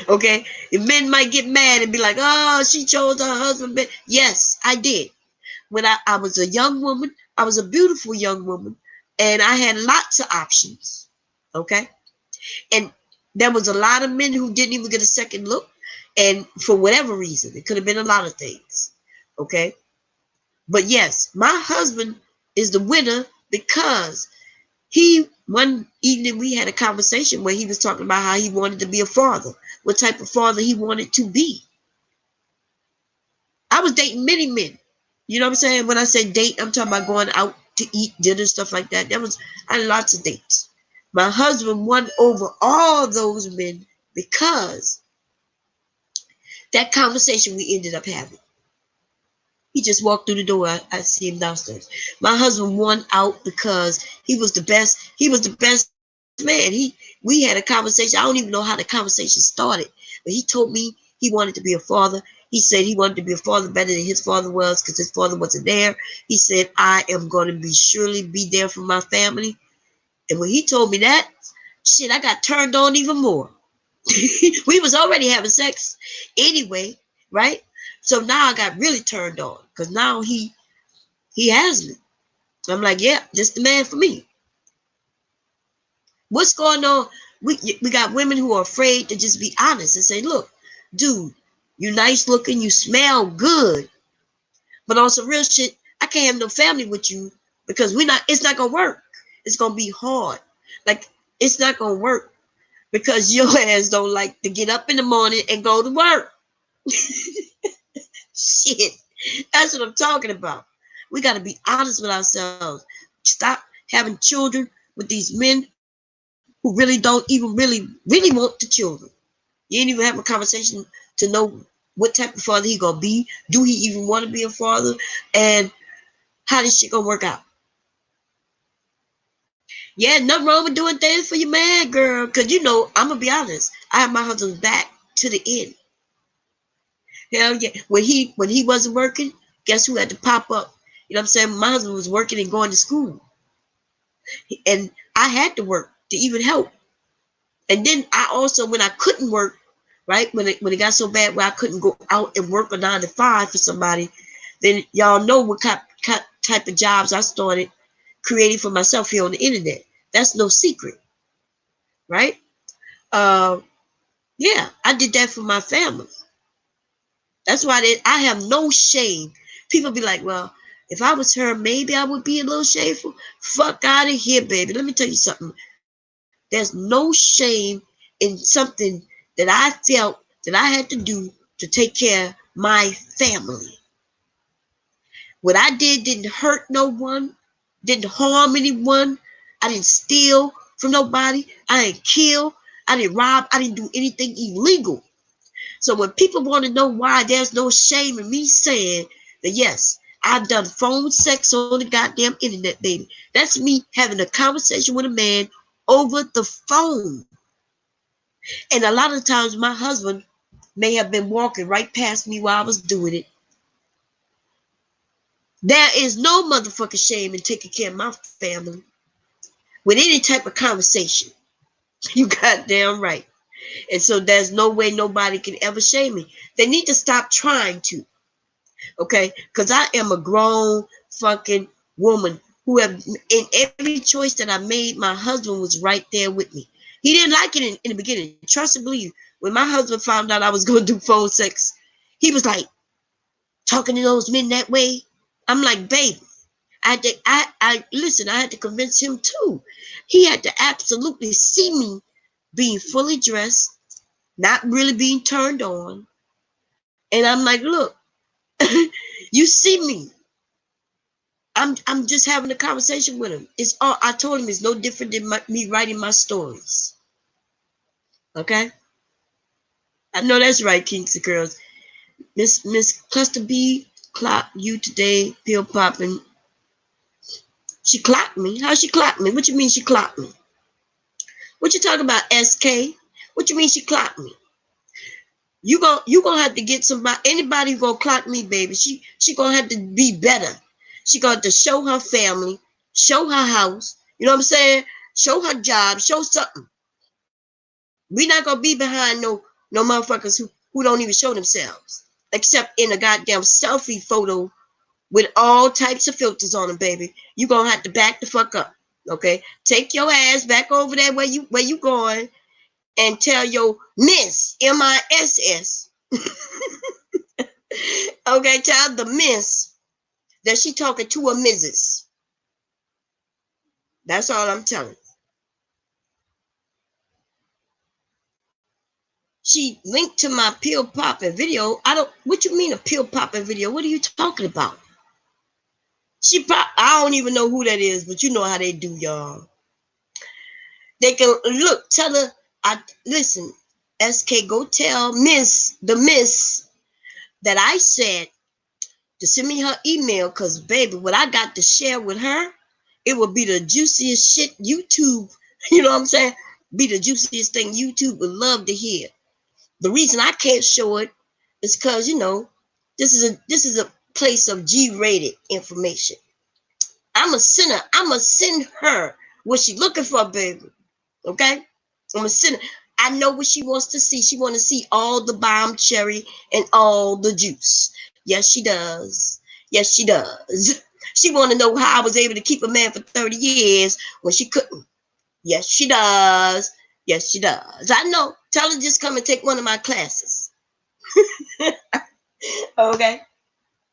Okay? The men might get mad and be like, oh, she chose her husband. But yes, I did. When I was a young woman, I was a beautiful young woman, and I had lots of options. Okay? And there was a lot of men who didn't even get a second look. And for whatever reason, it could have been a lot of things. Okay? But yes, my husband is the winner because one evening we had a conversation where he was talking about how he wanted to be a father, what type of father he wanted to be. I was dating many men. You know what I'm saying? When I say date, I'm talking about going out to eat dinner, stuff like that. I had lots of dates. My husband won over all those men because that conversation we ended up having. He just walked through the door. I see him downstairs. My husband won out because he was the best. He was the best man, we had a conversation. I don't even know how the conversation started, but he told me he wanted to be a father. He said he wanted to be a father better than his father was because his father wasn't there. He said, I am going to surely be there for my family. And when he told me that, shit, I got turned on even more. We was already having sex anyway, right? So now I got really turned on because now he has me. I'm like, yeah, this the man for me. What's going on? We got women who are afraid to just be honest and say, look, dude, you nice looking, you smell good, but on some real shit, I can't have no family with you because it's not gonna work. It's gonna be hard. Like, it's not gonna work because your ass don't like to get up in the morning and go to work. Shit. That's what I'm talking about. We got to be honest with ourselves. Stop having children with these men who really don't even really want the children. You ain't even have a conversation to know what type of father he gonna be. Do he even want to be a father? And how this shit gonna work out? Yeah, nothing wrong with doing things for your man, girl. Cause I'm gonna be honest. I have my husband's back to the end. Hell yeah. When he wasn't working, guess who had to pop up? You know what I'm saying? My husband was working and going to school. And I had to work to even help. And then I also, when I couldn't work, right, when it got so bad where I couldn't go out and work a 9 to 5 for somebody, then y'all know what type of jobs I started creating for myself here on the internet. That's no secret, right? Uh, yeah, I did that for my family. That's why I have no shame. People be like, well, if I was her, maybe I would be a little shameful. Fuck out of here, baby. Let me tell you something. There's no shame in something that I felt that I had to do to take care of my family. What I did didn't hurt no one, didn't harm anyone. I didn't steal from nobody. I didn't kill. I didn't rob. I didn't do anything illegal. So when people want to know why there's no shame in me saying that, yes, I've done phone sex on the goddamn internet, baby. That's me having a conversation with a man over the phone. And a lot of times my husband may have been walking right past me while I was doing it. There is no motherfucking shame in taking care of my family with any type of conversation. You goddamn right. And so there's no way nobody can ever shame me. They need to stop trying to. Okay? Because I am a grown fucking woman who have, in every choice that I made, my husband was right there with me. He didn't like it in the beginning. Trust and believe. When my husband found out I was going to do phone sex, he was like, talking to those men that way. I'm like, baby, listen, I had to convince him too. He had to absolutely see me being fully dressed, not really being turned on. And I'm like, look, you see me. I'm just having a conversation with him. It's all I told him. It's no different than me writing my stories. Okay, I know that's right, Kinks and Girls. Miss Cluster B clocked you today, pill popping. She clocked me. How she clocked me? What you mean she clocked me? What you talking about, SK? What you mean she clocked me? You gonna have to get somebody, anybody who gonna clock me, baby. She gonna have to be better. She gonna have to show her family, show her house. You know what I'm saying? Show her job, show something. We not gonna be behind no motherfuckers who don't even show themselves, except in a goddamn selfie photo with all types of filters on them, baby. You gonna have to back the fuck up. Okay? Take your ass back over there where you going and tell your Miss MISS. Okay, tell the Miss that she talking to a Mrs. That's all I'm telling. She linked to my pill popping video. What you mean a pill popping video? What are you talking about? I don't even know who that is, but you know how they do, y'all. They can look, tell her, listen, SK, go tell the miss that I said to send me her email, because baby, what I got to share with her, it will be the juiciest shit YouTube You know what I'm saying? Be the juiciest thing YouTube would love to hear. The reason I can't show it is because, this is a place of G-rated information. I'm a sinner. I'm going to send her what she looking for, baby. Okay? I'm going to send her. I know what she wants to see. She want to see all the bomb cherry and all the juice. Yes, she does. Yes, she does. She want to know how I was able to keep a man for 30 years when she couldn't. Yes, she does. Yes, she does. I know. Tell her just come and take one of my classes. Okay?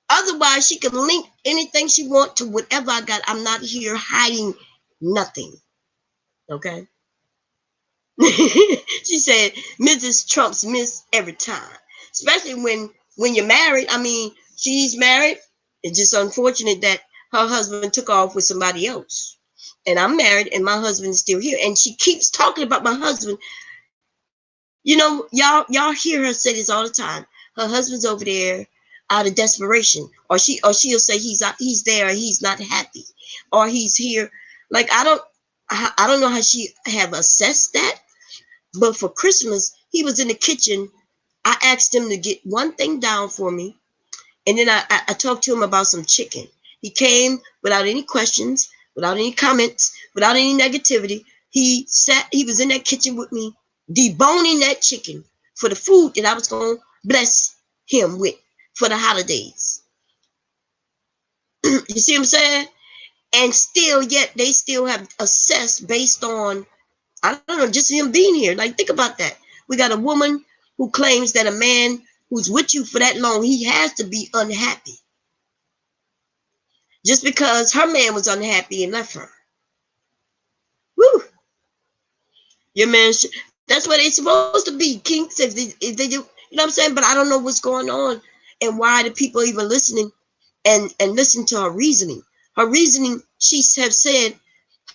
Otherwise, she can link anything she want to whatever I got. I'm not here hiding nothing. Okay? She said, Mrs. Trump's miss every time. Especially when you're married. I mean, she's married. It's just unfortunate that her husband took off with somebody else. And I'm married and my husband is still here. And she keeps talking about my husband. Y'all hear her say this all the time. Her husband's over there out of desperation. She'll say he's there, he's not happy. Or he's here. Like I don't know how she have assessed that. But for Christmas, he was in the kitchen. I asked him to get one thing down for me. And then I talked to him about some chicken. He came without any questions, without any comments, without any negativity. He was in that kitchen with me, deboning that chicken for the food that I was going to bless him with for the holidays. You see what I'm saying? And still, yet they still have assessed based on, I don't know, just him being here. Like, think about that. We got a woman who claims that a man who's with you for that long, he has to be unhappy. Just because her man was unhappy and left her. Woo! Your man, that's what they're supposed to be, kinks, if they do, you know what I'm saying? But I don't know what's going on and why the people are even listening and listen to her reasoning. Her reasoning, she has said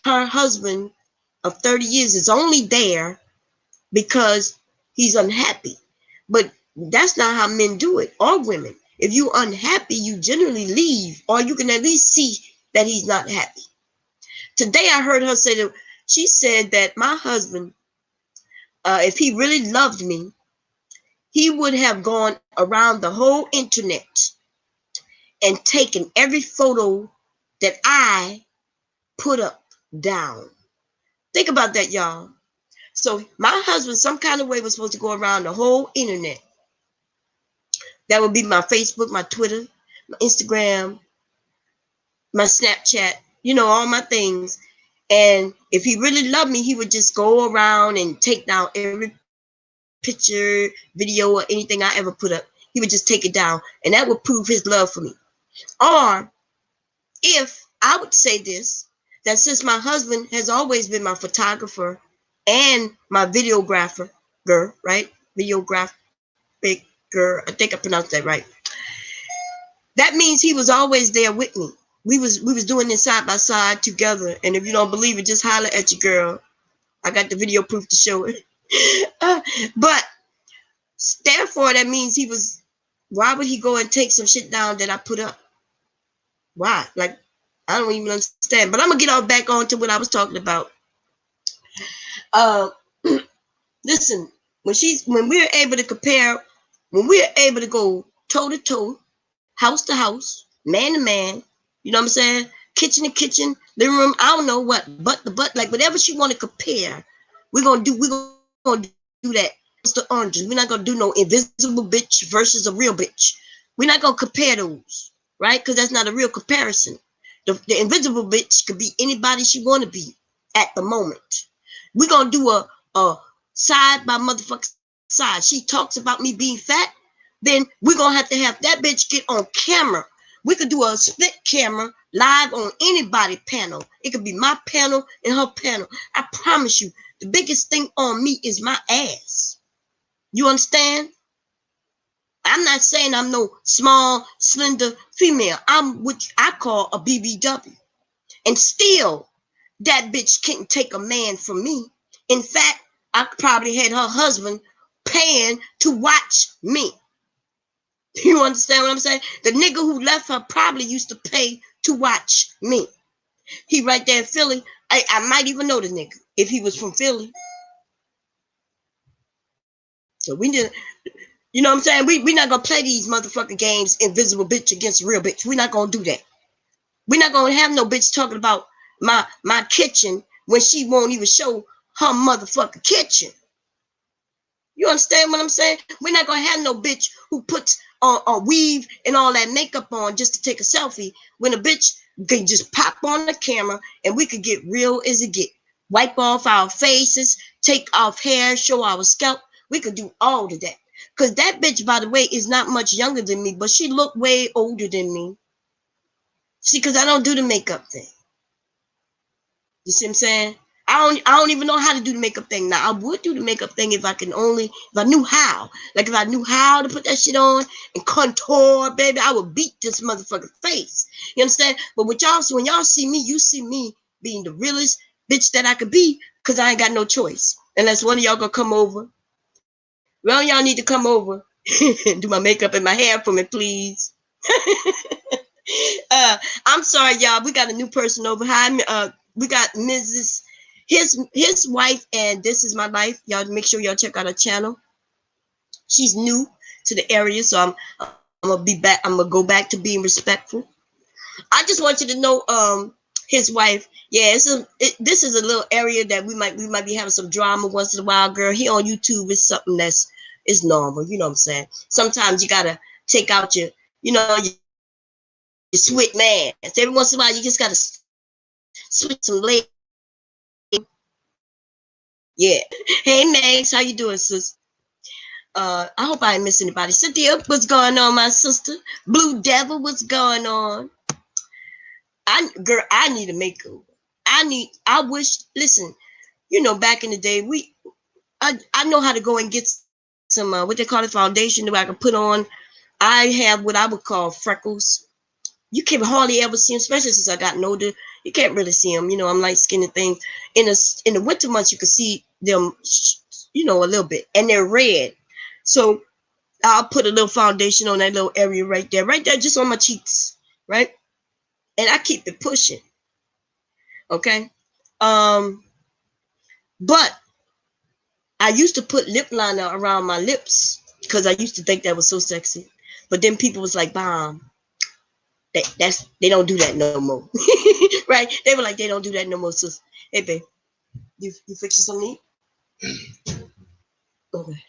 her husband of 30 years is only there because he's unhappy. But that's not how men do it, or women. If you're unhappy, you generally leave, or you can at least see that he's not happy. Today I heard her say that she said that my husband, if he really loved me, he would have gone around the whole internet and taken every photo that I put up down. Think about that, y'all. So my husband, some kind of way, was supposed to go around the whole internet. That would be my Facebook, my Twitter, my Instagram, my Snapchat, all my things. And if he really loved me, he would just go around and take down every picture, video, or anything I ever put up. He would just take it down. And that would prove his love for me. Or if I would say this, that since my husband has always been my photographer and my videographer, right? Videographic girl. I think I pronounced that right. That means he was always there with me. We was doing this side by side together. And if you don't believe it, just holler at your girl. I got the video proof to show it. But therefore, that means why would he go and take some shit down that I put up? Why? Like, I don't even understand. But I'm going to get all back on to what I was talking about. Listen, when we're able to compare, when we're able to go toe to toe, house to house, man to man, you know what I'm saying? Kitchen to kitchen, living room, I don't know what, butt to butt, like whatever she want to compare, we're gonna do that. It's the oranges. We're not gonna do no invisible bitch versus a real bitch. We're not gonna compare those, right? Because that's not a real comparison. The invisible bitch could be anybody she want to be at the moment. We're gonna do a side by motherfucker side. She talks about me being fat, then we're gonna have that bitch get on camera. We could do a split camera live on anybody panel. It could be my panel and her panel. I promise you, the biggest thing on me is my ass. You understand? I'm not saying I'm no small, slender female. I'm what I call a BBW. And still, that bitch can't take a man from me. In fact, I probably had her husband paying to watch me. You understand what I'm saying? The nigga who left her probably used to pay to watch me. He right there in Philly. I might even know the nigga if he was from Philly. So we did, you know what I'm saying? We not gonna play these motherfucking games, invisible bitch against real bitch. We not gonna do that. We not gonna have no bitch talking about my kitchen when she won't even show her motherfucking kitchen. You understand what I'm saying? We're not gonna have no bitch who puts a weave and all that makeup on just to take a selfie when a bitch can just pop on the camera and we could get real as it get. Wipe off our faces, take off hair, show our scalp. We could do all of that. Cause that bitch, by the way, is not much younger than me, but she looked way older than me. See, cause I don't do the makeup thing. You see what I'm saying? I don't even know how to do the makeup thing. Now I would do the makeup thing if I knew how. Like if I knew how to put that shit on and contour, baby, I would beat this motherfucking face. You understand? But with y'all, so when y'all see me, you see me being the realest bitch that I could be, because I ain't got no choice. Unless one of y'all gonna come over. Well, y'all need to come over and do my makeup and my hair for me, please. I'm sorry, y'all. We got a new person over. Hi, we got Mrs. His wife, and this is my life. Y'all make sure y'all check out her channel. She's new to the area, so I'm gonna be back. I'm gonna go back to being respectful. I just want you to know, his wife. Yeah, this is a little area that we might be having some drama once in a while, girl. He on YouTube is something it's normal. You know what I'm saying? Sometimes you gotta take out your sweet man. Every once in a while, you just gotta switch some legs. Yeah. Hey, Max, how you doing, sis? I hope I ain't miss anybody. Cynthia, what's going on, my sister? Blue Devil, what's going on? I need a makeover. Listen, back in the day, I know how to go and get some, what they call it, foundation that I can put on. I have what I would call freckles. You can hardly ever see them, especially since I got older. You can't really see them. I'm light skinned and things. In the winter months, you can see them, a little bit, and they're red. So I'll put a little foundation on that little area right there, just on my cheeks, right? And I keep it pushing. Okay. But I used to put lip liner around my lips because I used to think that was so sexy. But then people was like, "Bomb, they don't do that no more." Right? They were like, they don't do that no more. So, hey, babe, you fixing something to eat? Okay.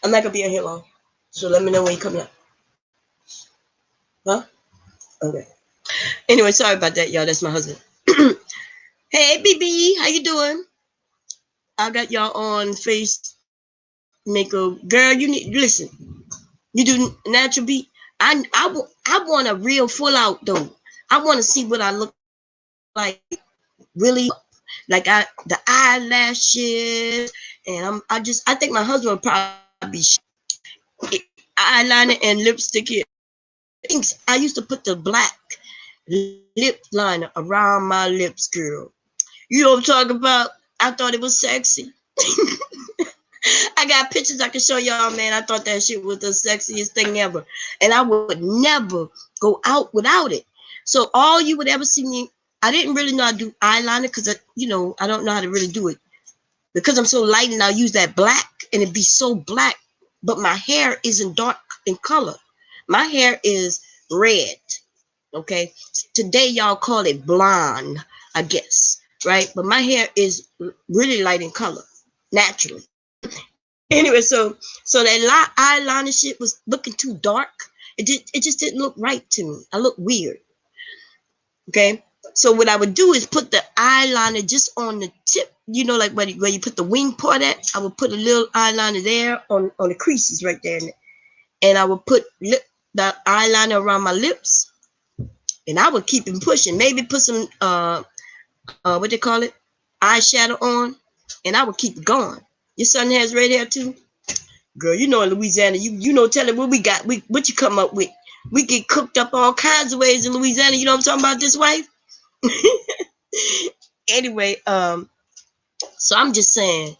I'm not gonna be in here long, so let me know when you coming up. Huh? Okay. Anyway, sorry about that, y'all. That's my husband. Hey, BB, how you doing? I got y'all on face makeup. Girl, you need listen. You do natural beat. I want a real full out though. I want to see what I look like. Really, like the eyelashes, and I think my husband would probably be eyeliner and lipstick here. I used to put the black lip liner around my lips, girl. You know what I'm talking about? I thought it was sexy. I got pictures I can show y'all, man. I thought that shit was the sexiest thing ever. And I would never go out without it. So all you would ever see me, I didn't really know how to do eyeliner because, I don't know how to really do it. Because I'm so light and I'll use that black and it'd be so black. But my hair isn't dark in color. My hair is red. Okay. Today y'all call it blonde, I guess. Right? But my hair is really light in color, naturally. Anyway, so that eyeliner shit was looking too dark. It just didn't look right to me. I look weird. Okay. So what I would do is put the eyeliner just on the tip, like where you put the wing part at. I would put a little eyeliner there on the creases right there. And I would put the eyeliner around my lips. And I would keep it pushing. Maybe put some what they call it? Eyeshadow on. And I would keep it going. Your son has red hair too? Girl, in Louisiana, tell him what we got. What you come up with. We get cooked up all kinds of ways in Louisiana. You know what I'm talking about, this wife? Anyway, so I'm just saying,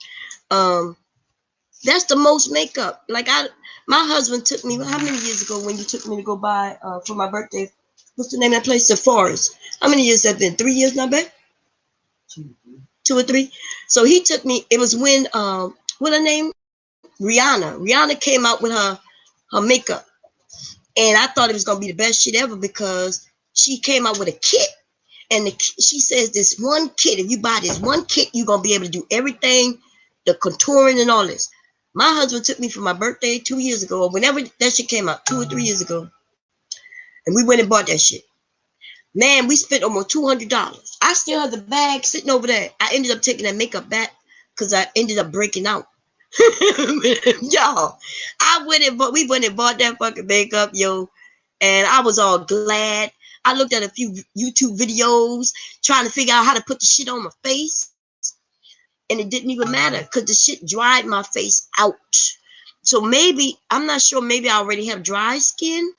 that's the most makeup. Like my husband took me, how many years ago when you took me to go buy for my birthday, what's the name of that place? The Forest. How many years has that been? 3 years now, babe? 2 or 3. So he took me. It was when what her name? Rihanna came out with her makeup, and I thought it was gonna be the best shit ever because she came out with a kit, and she says this one kit. If you buy this one kit, you're gonna be able to do everything, the contouring and all this. My husband took me for my birthday 2 years ago, or whenever that shit came out, 2 or 3 years ago, and we went and bought that shit. Man, we spent almost $200. I still have the bag sitting over there. I ended up taking that makeup back because I ended up breaking out. Y'all, we went and bought that fucking makeup, yo, and I was all glad. I looked at a few YouTube videos trying to figure out how to put the shit on my face, and it didn't even matter because the shit dried my face out. So maybe, I'm not sure, maybe I already have dry skin,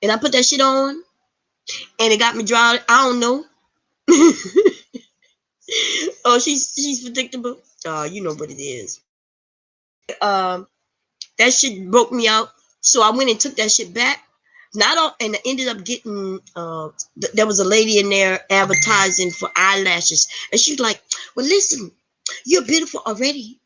and I put that shit on, and it got me dry. I don't know. Oh, she's predictable. Oh, you know what it is. That shit broke me out. So I went and took that shit back. Not all, and I ended up getting. There was a lady in there advertising for eyelashes, and she's like, "Well, listen, you're beautiful already."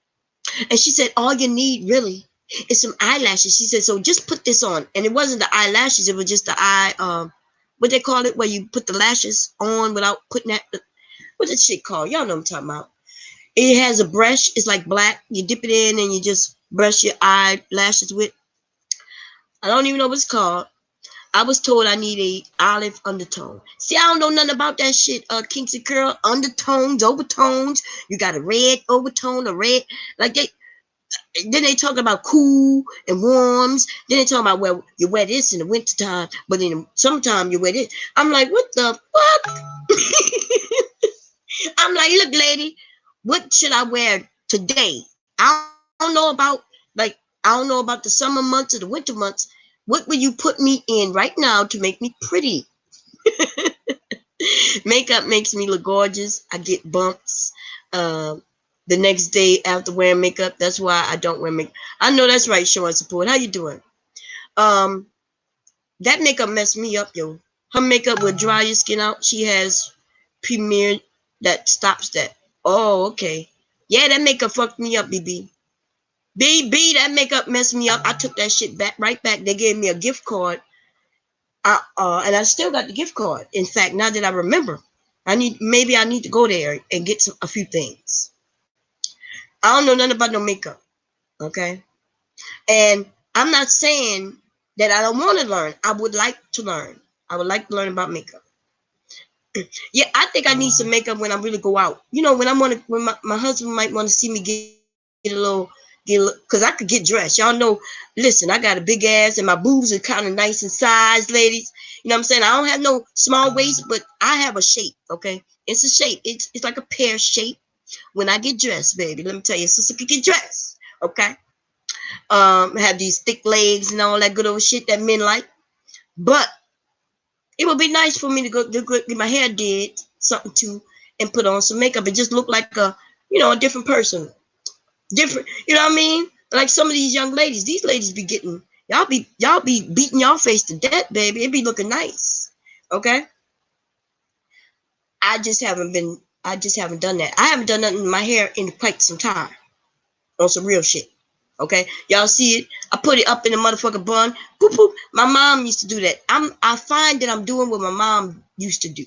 And she said, "All you need really is some eyelashes." She said, "So just put this on." And it wasn't the eyelashes; it was just the eye. What they call it, where you put the lashes on without putting that. What's that shit called? Y'all know what I'm talking about. It has a brush. It's like black. You dip it in and you just brush your eyelashes with. I don't even know what it's called. I was told I need a olive undertone. See, I don't know nothing about that shit. Kinksy curl, undertones, overtones. You got a red overtone, a red. Like they. Then they talk about cool and warms. Then they talk about, well, you wear this in the wintertime, but in the summertime you wear this. I'm like, what the fuck? I'm like, look, lady, what should I wear today? I don't know about, like, I don't know about the summer months or the winter months. What will you put me in right now to make me pretty? Makeup makes me look gorgeous. I get bumps. The next day after wearing makeup, that's why I don't wear makeup. I know that's right, showing support. How you doing? Um, that makeup messed me up, yo. Her makeup will dry your skin out. She has Premier that stops that. Oh, okay. Yeah, that makeup fucked me up, BB. BB, that makeup messed me up. I took that shit back, right back. They gave me a gift card. And I still got the gift card. In fact, now that I remember, maybe I need to go there and get a few things. I don't know nothing about no makeup. Okay. And I'm not saying that I don't want to learn. I would like to learn. I would like to learn about makeup. Yeah, I think I need some makeup when I really go out. You know, when my husband might want to see me because I could get dressed. Y'all know, listen, I got a big ass and my boobs are kind of nice and sized, ladies. You know what I'm saying? I don't have no small waist, but I have a shape, okay? It's a shape. It's like a pear shape when I get dressed, baby. Let me tell you, sister could get dressed, okay? Have these thick legs and all that good old shit that men like. But it would be nice for me to go get my hair did something to and put on some makeup and just look like a different person. Different, you know what I mean? Like some of these young ladies, these ladies be getting y'all be beating y'all face to death, baby. It be looking nice. Okay? I just haven't done that. I haven't done nothing in my hair in quite some time. On some real shit. Okay, y'all see it? I put it up in the motherfucking bun. Boop, boop. My mom used to do that. I find that I'm doing what my mom used to do.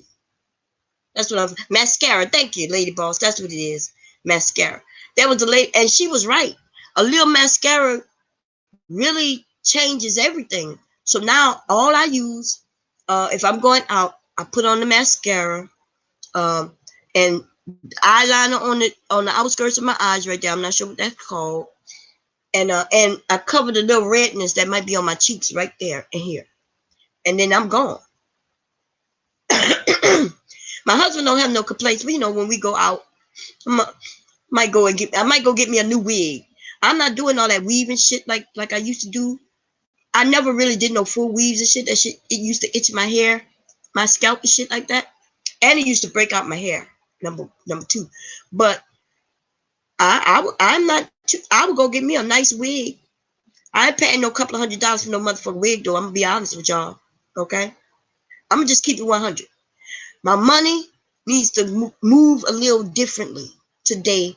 That's what I'm mascara. Thank you, Lady Boss. That's what it is. Mascara. That was the lady, and she was right. A little mascara really changes everything. So now all I use, if I'm going out, I put on the mascara, and eyeliner on the outskirts of my eyes right there. I'm not sure what that's called. And I cover the little redness that might be on my cheeks right there and here. And then I'm gone. My husband don't have no complaints. But, when we go out, I might go get me a new wig. I'm not doing all that weaving shit like I used to do. I never really did no full weaves and shit. That shit, it used to itch my hair, my scalp and shit like that. And it used to break out my hair. Number two. But I'm not. I would go get me a nice wig. I ain't paying no couple of $100 for no motherfucking wig, though. I'm gonna be honest with y'all. Okay? I'm gonna just keep it 100. My money needs to move a little differently today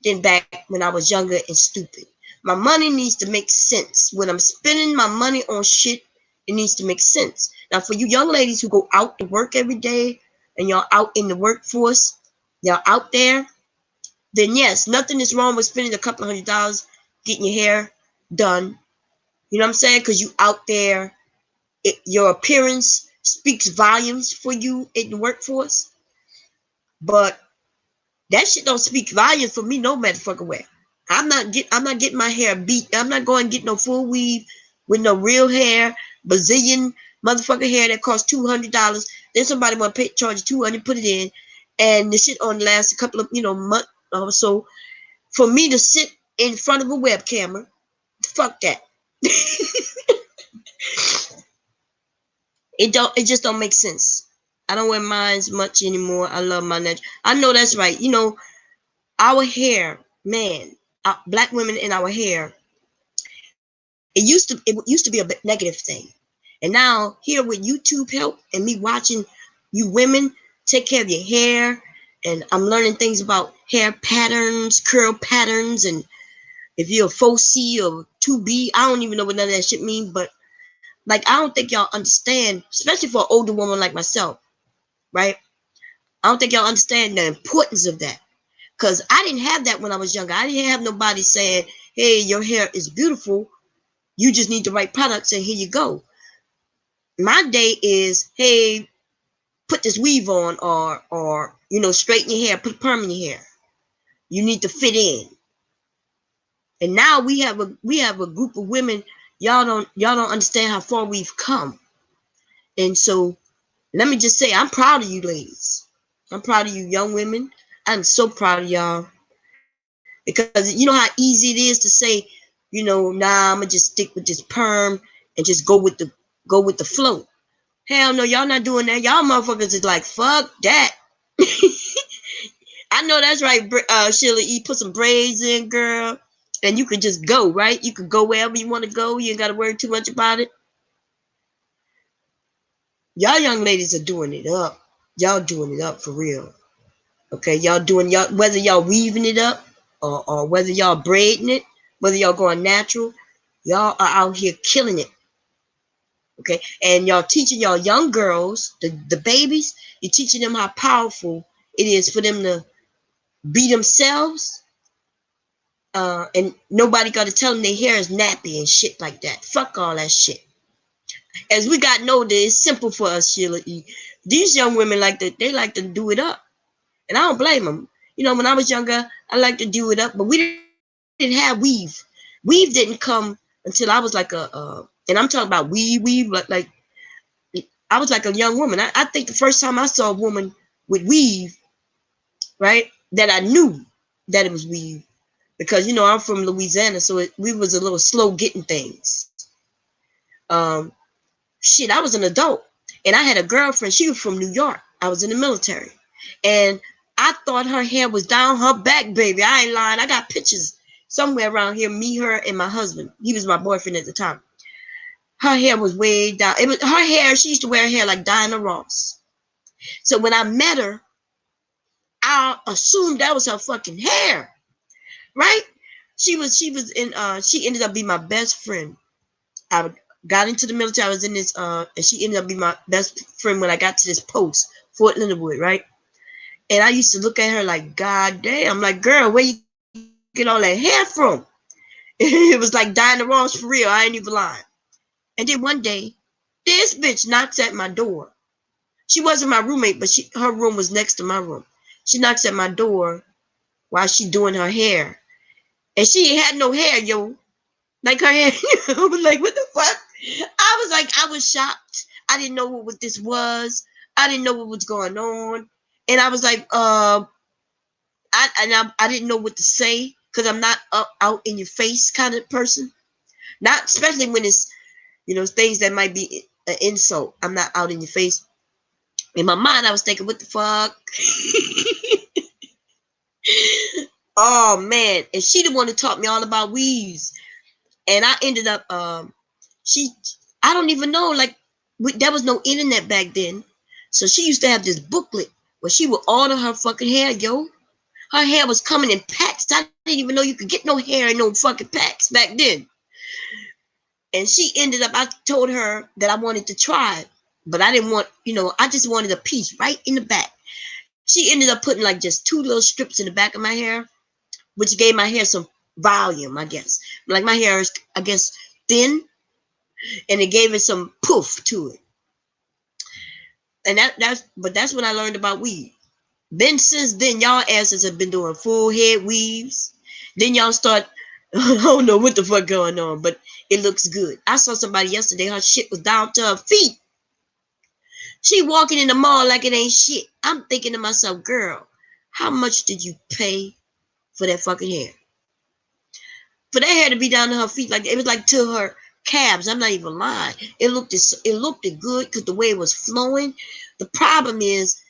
than back when I was younger and stupid. My money needs to make sense. When I'm spending my money on shit, it needs to make sense. Now, for you young ladies who go out to work every day and y'all out in the workforce, y'all out there, then yes, nothing is wrong with spending a couple $100 getting your hair done. You know what I'm saying? Because you out there, your appearance speaks volumes for you in the workforce. But that shit don't speak volumes for me no motherfucking way. I'm not getting my hair beat. I'm not going to get no full weave with no real hair, Brazilian motherfucking hair that costs $200. Then somebody want to charge you $200, put it in, and the shit only lasts a couple of month or so. For me to sit in front of a web camera, fuck that. It just don't make sense. I don't wear mines much anymore. I love my natural. I know that's right. Our hair, man, black women in our hair, it used to be a negative thing. And now here with YouTube help and me watching you women take care of your hair, and I'm learning things about hair patterns, curl patterns, and if you're a 4C or 2B, I don't even know what none of that shit means, but like I don't think y'all understand, especially for an older woman like myself, right? I don't think y'all understand the importance of that. Because I didn't have that when I was younger. I didn't have nobody saying, hey, your hair is beautiful. You just need the right products and here you go. My day is, hey, put this weave on or straighten your hair, put perm in your hair. You need to fit in. And now we have a group of women, y'all don't understand how far we've come. And so let me just say, I'm proud of you ladies. I'm proud of you young women. I'm so proud of y'all. Because you know how easy it is to say, nah, I'm gonna just stick with this perm and just go with the flow. Hell no, y'all not doing that. Y'all motherfuckers is like, fuck that. I know that's right, Sheila E. Put some braids in, girl, and you could just go, right? You could go wherever you want to go. You ain't got to worry too much about it. Y'all young ladies are doing it up. Y'all doing it up for real. Okay, y'all whether y'all weaving it up or whether y'all braiding it, whether y'all going natural, y'all are out here killing it. Okay, and y'all teaching y'all young girls, the babies, you're teaching them how powerful it is for them to be themselves. And nobody got to tell them their hair is nappy and shit like that. Fuck all that shit. As we got older, it's simple for us, Sheila E. These young women they like to do it up. And I don't blame them. When I was younger, I liked to do it up, but we didn't have weave. Weave didn't come until I was like and I'm talking about weave, like I was like a young woman. I think the first time I saw a woman with weave, right, that I knew that it was weave, because I'm from Louisiana, so we was a little slow getting things. Shit, I was an adult, and I had a girlfriend. She was from New York. I was in the military, and I thought her hair was down her back, baby. I ain't lying. I got pictures somewhere around here. Me, her, and my husband. He was my boyfriend at the time. Her hair was way down. It was her hair. She used to wear her hair like Diana Ross. So when I met her, I assumed that was her fucking hair, right? She ended up being my best friend. I got into the military. I was in this, and she ended up being my best friend when I got to this post, Fort Leonard Wood, right? And I used to look at her like, God damn, like, girl, where you get all that hair from? It was like Diana Ross for real. I ain't even lying. And then one day, this bitch knocks at my door. She wasn't my roommate, but her room was next to my room. She knocks at my door while she doing her hair. And she had no hair, yo. Like her hair, I was like, what the fuck? I was shocked. I didn't know what this was. I didn't know what was going on. And I was like, I didn't know what to say, because I'm not out in your face kind of person. Not especially when it's, things that might be an insult. I'm not out in your face. In my mind, I was thinking, what the fuck? Oh man. And she the one who taught me all about weaves. And I ended up I don't even know, like, there was no internet back then. So she used to have this booklet Well, she would order her fucking hair, yo. Her hair was coming in packs. I didn't even know you could get no hair in no fucking packs back then. And she ended up, I told her that I wanted to try it, but I didn't want, I just wanted a piece right in the back. She ended up putting like just 2 little strips in the back of my hair, which gave my hair some volume, I guess. Like my hair is, I guess, thin, and it gave it some poof to it. And that's when I learned about weave. Then since then, y'all asses have been doing full head weaves. Then y'all start, I don't know what the fuck going on, but it looks good. I saw somebody yesterday, her shit was down to her feet. She walking in the mall like it ain't shit. I'm thinking to myself, girl, how much did you pay for that fucking hair? For that hair to be down to her feet, like it was like to her calves. I'm not even lying. It looked good because the way it was flowing. The problem is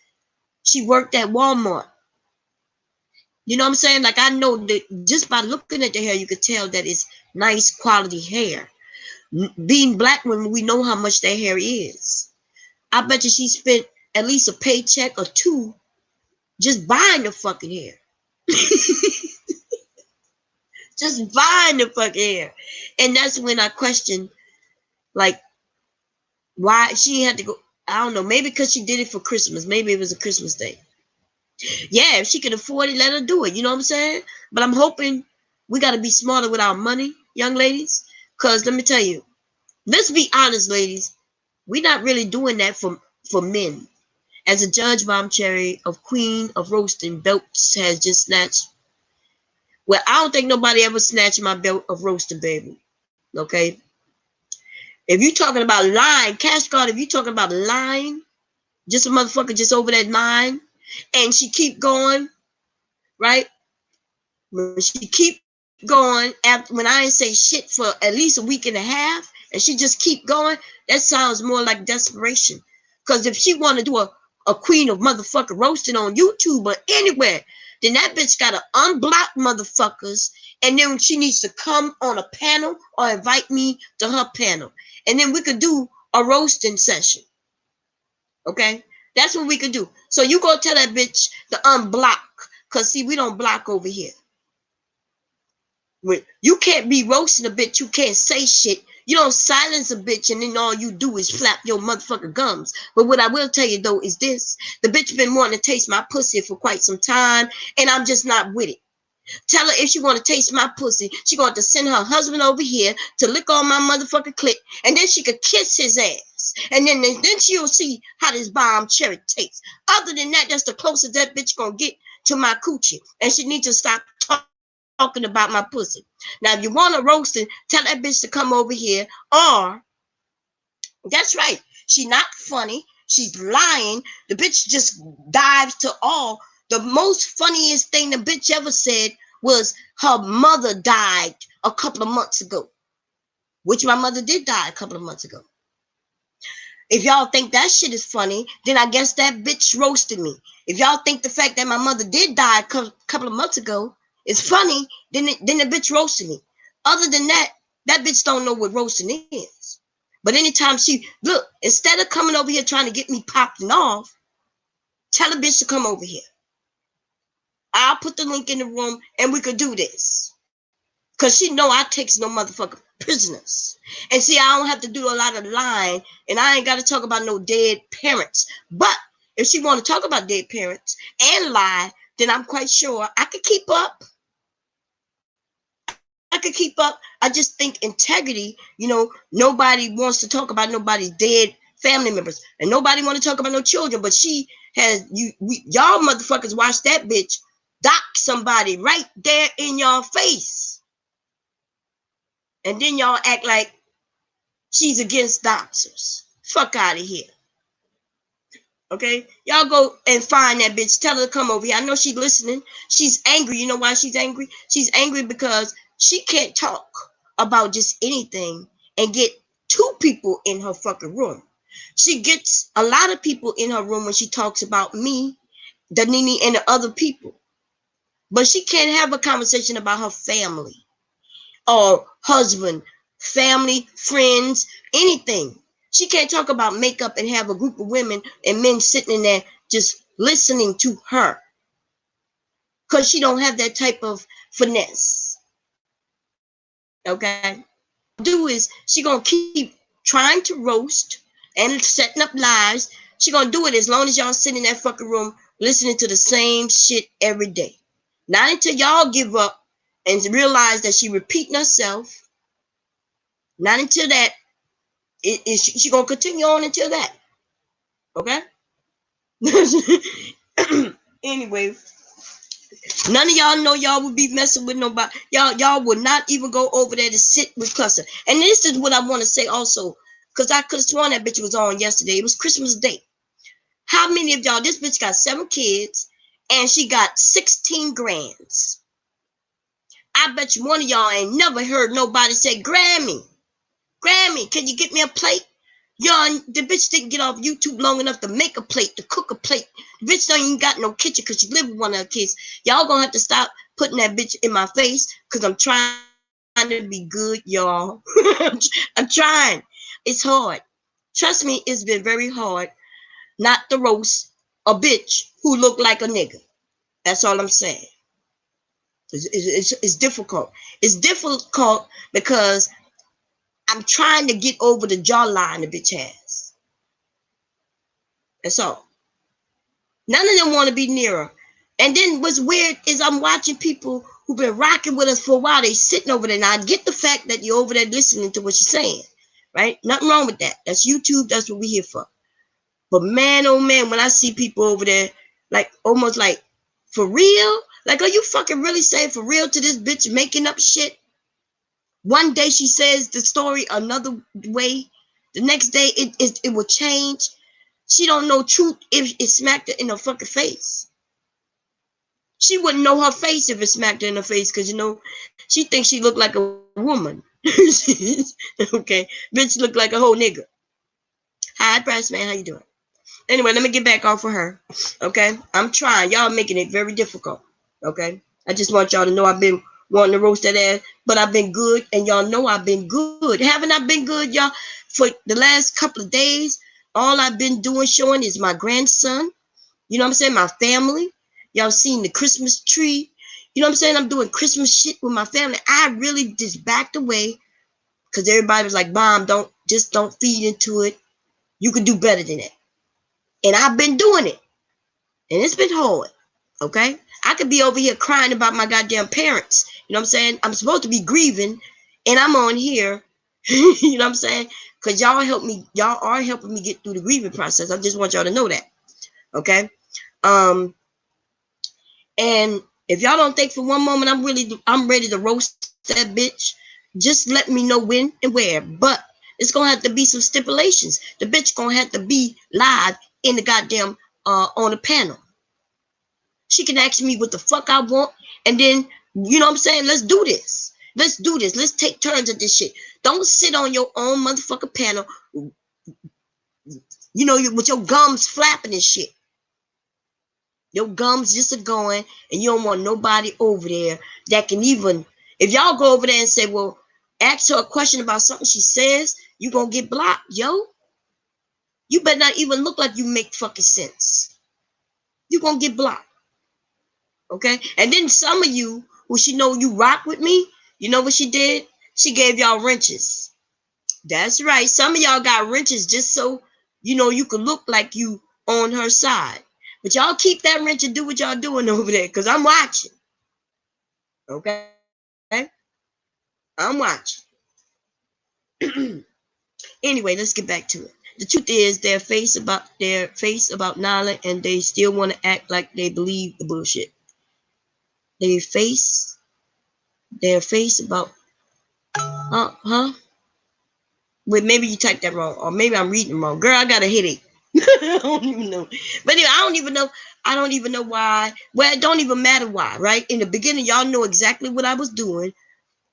she worked at Walmart. You know what I'm saying? Like I know that just by looking at the hair, you could tell that it's nice quality hair. Being black women, we know how much their hair is. I bet you she spent at least a paycheck or 2 just buying the fucking hair. Just buying the fucking hair. And that's when I questioned, like, why she had to go. I don't know, maybe because she did it for Christmas. Maybe it was a Christmas thing. Yeah, if she can afford it, let her do it. You know what I'm saying? But I'm hoping we got to be smarter with our money, young ladies. Because let me tell you, let's be honest, ladies. We're not really doing that for men. As a Judge Bomb Cherry of Queen of Roasting Belts has just snatched. Well, I don't think nobody ever snatched my belt of roasting, baby. Okay? If you talking about lying, Cash Card, if you talking about lying, just a motherfucker just over that line, and she keep going, right? When she keep going, after, when I ain't say shit for at least a week and a half, and she just keep going, that sounds more like desperation. Because if she want to do a queen of motherfucker roasting on YouTube or anywhere, then that bitch got to unblock motherfuckers, and then she needs to come on a panel or invite me to her panel. And then we could do a roasting session. Okay? That's what we could do. So you go tell that bitch to unblock. Because, see, we don't block over here. You can't be roasting a bitch. You can't say shit. You don't silence a bitch and then all you do is flap your motherfucking gums. But what I will tell you, though, is this. The bitch been wanting to taste my pussy for quite some time, and I'm just not with it. Tell her if she want to taste my pussy, she going to send her husband over here to lick on my motherfucking clit, and then she could kiss his ass. And then she'll see how this bomb cherry tastes. Other than that, that's the closest that bitch going to get to my coochie. And she needs to stop talking about my pussy. Now, if you want to roast it, tell that bitch to come over here. Or, that's right, she not funny. She's lying. The bitch just dives to all. The most funniest thing the bitch ever said was her mother died a couple of months ago. Which my mother did die a couple of months ago. If y'all think that shit is funny, then I guess that bitch roasted me. If y'all think the fact that my mother did die a couple of months ago is funny, then the bitch roasted me. Other than that, that bitch don't know what roasting is. But anytime look, instead of coming over here trying to get me popping off, tell a bitch to come over here. I'll put the link in the room and we could do this. Because she know I takes no motherfucking prisoners. And see, I don't have to do a lot of lying, and I ain't got to talk about no dead parents. But if she want to talk about dead parents and lie, then I'm quite sure I could keep up. I could keep up. I just think integrity, nobody wants to talk about nobody's dead family members, and nobody want to talk about no children, but she has, y'all motherfuckers watch that bitch dock somebody right there in your face. And then y'all act like she's against doctors. Fuck out of here. Okay? Y'all go and find that bitch. Tell her to come over here. I know she's listening. She's angry. You know why she's angry? She's angry because she can't talk about just anything and get 2 people in her fucking room. She gets a lot of people in her room when she talks about me, Danini, and the other people. But she can't have a conversation about her family or husband, family, friends, anything. She can't talk about makeup and have a group of women and men sitting in there just listening to her, because she don't have that type of finesse. Okay, do is she gonna keep trying to roast and setting up lies. She gonna do it as long as y'all sit in that fucking room listening to the same shit every day. Not until y'all give up and realize that she repeating herself. Not until that. She gonna continue on until that. Okay. Anyway, none of y'all know y'all would be messing with nobody. Y'all would not even go over there to sit with Cluster. And this is what I want to say also, because I could have sworn that bitch was on yesterday. It was Christmas Day. How many of y'all? This bitch got 7 kids, and she got 16 grands. I bet you one of y'all ain't never heard nobody say, Grammy, can you get me a plate? Y'all, the bitch didn't get off YouTube long enough to make a plate, to cook a plate. The bitch don't even got no kitchen because she live with one of her kids. Y'all gonna have to stop putting that bitch in my face because I'm trying to be good, y'all. I'm trying. It's hard. Trust me, it's been very hard not to roast a bitch who look like a nigga. That's all I'm saying. It's difficult. It's difficult because I'm trying to get over the jawline the bitch has. That's all. None of them want to be near her. And then what's weird is I'm watching people who've been rocking with us for a while. They sitting over there. Now, I get the fact that you're over there listening to what she's saying, right? Nothing wrong with that. That's YouTube. That's what we're here for. But man, oh man, when I see people over there, like almost like, for real? Like, are you fucking really saying for real to this bitch making up shit? One day she says the story another way. The next day it will change. She don't know truth if it smacked her in her fucking face. She wouldn't know her face if it smacked her in her face because, you know, she thinks she looked like a woman. Okay. Bitch look like a whole nigga. Hi, Press Man. How you doing? Anyway, let me get back off of her. Okay. I'm trying. Y'all making it very difficult. Okay. I just want y'all to know I've been wanting to roast that ass, but I've been good, and y'all know I've been good. Haven't I been good, y'all? For the last couple of days, all I've been doing showing is my grandson. You know what I'm saying? My family. Y'all seen the Christmas tree. You know what I'm saying? I'm doing Christmas shit with my family. I really just backed away because everybody was like, Mom, don't feed into it. You could do better than that. And I've been doing it. And it's been hard. Okay? I could be over here crying about my goddamn parents. You know what I'm saying? I'm supposed to be grieving, and I'm on here. You know what I'm saying? Because y'all help me. Y'all are helping me get through the grieving process. I just want y'all to know that. Okay? And if y'all don't think for one moment I'm ready to roast that bitch, just let me know when and where. But it's gonna have to be some stipulations. The bitch gonna have to be live in the goddamn on the panel. She can ask me what the fuck I want, and then, you know what I'm saying? Let's do this. Let's do this. Let's take turns at this shit. Don't sit on your own motherfucking panel, you know, with your gums flapping and shit. Your gums just are going, and you don't want nobody over there that can even, if y'all go over there and say, well, ask her a question about something she says, you gonna get blocked, yo. You better not even look like you make fucking sense. You gonna get blocked. Okay? And then some of you, who she know you rock with me, you know what she did? She gave y'all wrenches. That's right. Some of y'all got wrenches just so, you know, you could look like you on her side. But y'all keep that wrench and do what y'all doing over there, because I'm watching. Okay? I'm watching. Anyway, let's get back to it. The truth is their face about Nala, and they still want to act like they believe the bullshit. Their face about Wait, maybe you typed that wrong, or maybe I'm reading wrong. Girl, I got a headache. I don't even know. But anyway, I don't even know why. Well, it don't even matter why, right? In the beginning, y'all know exactly what I was doing.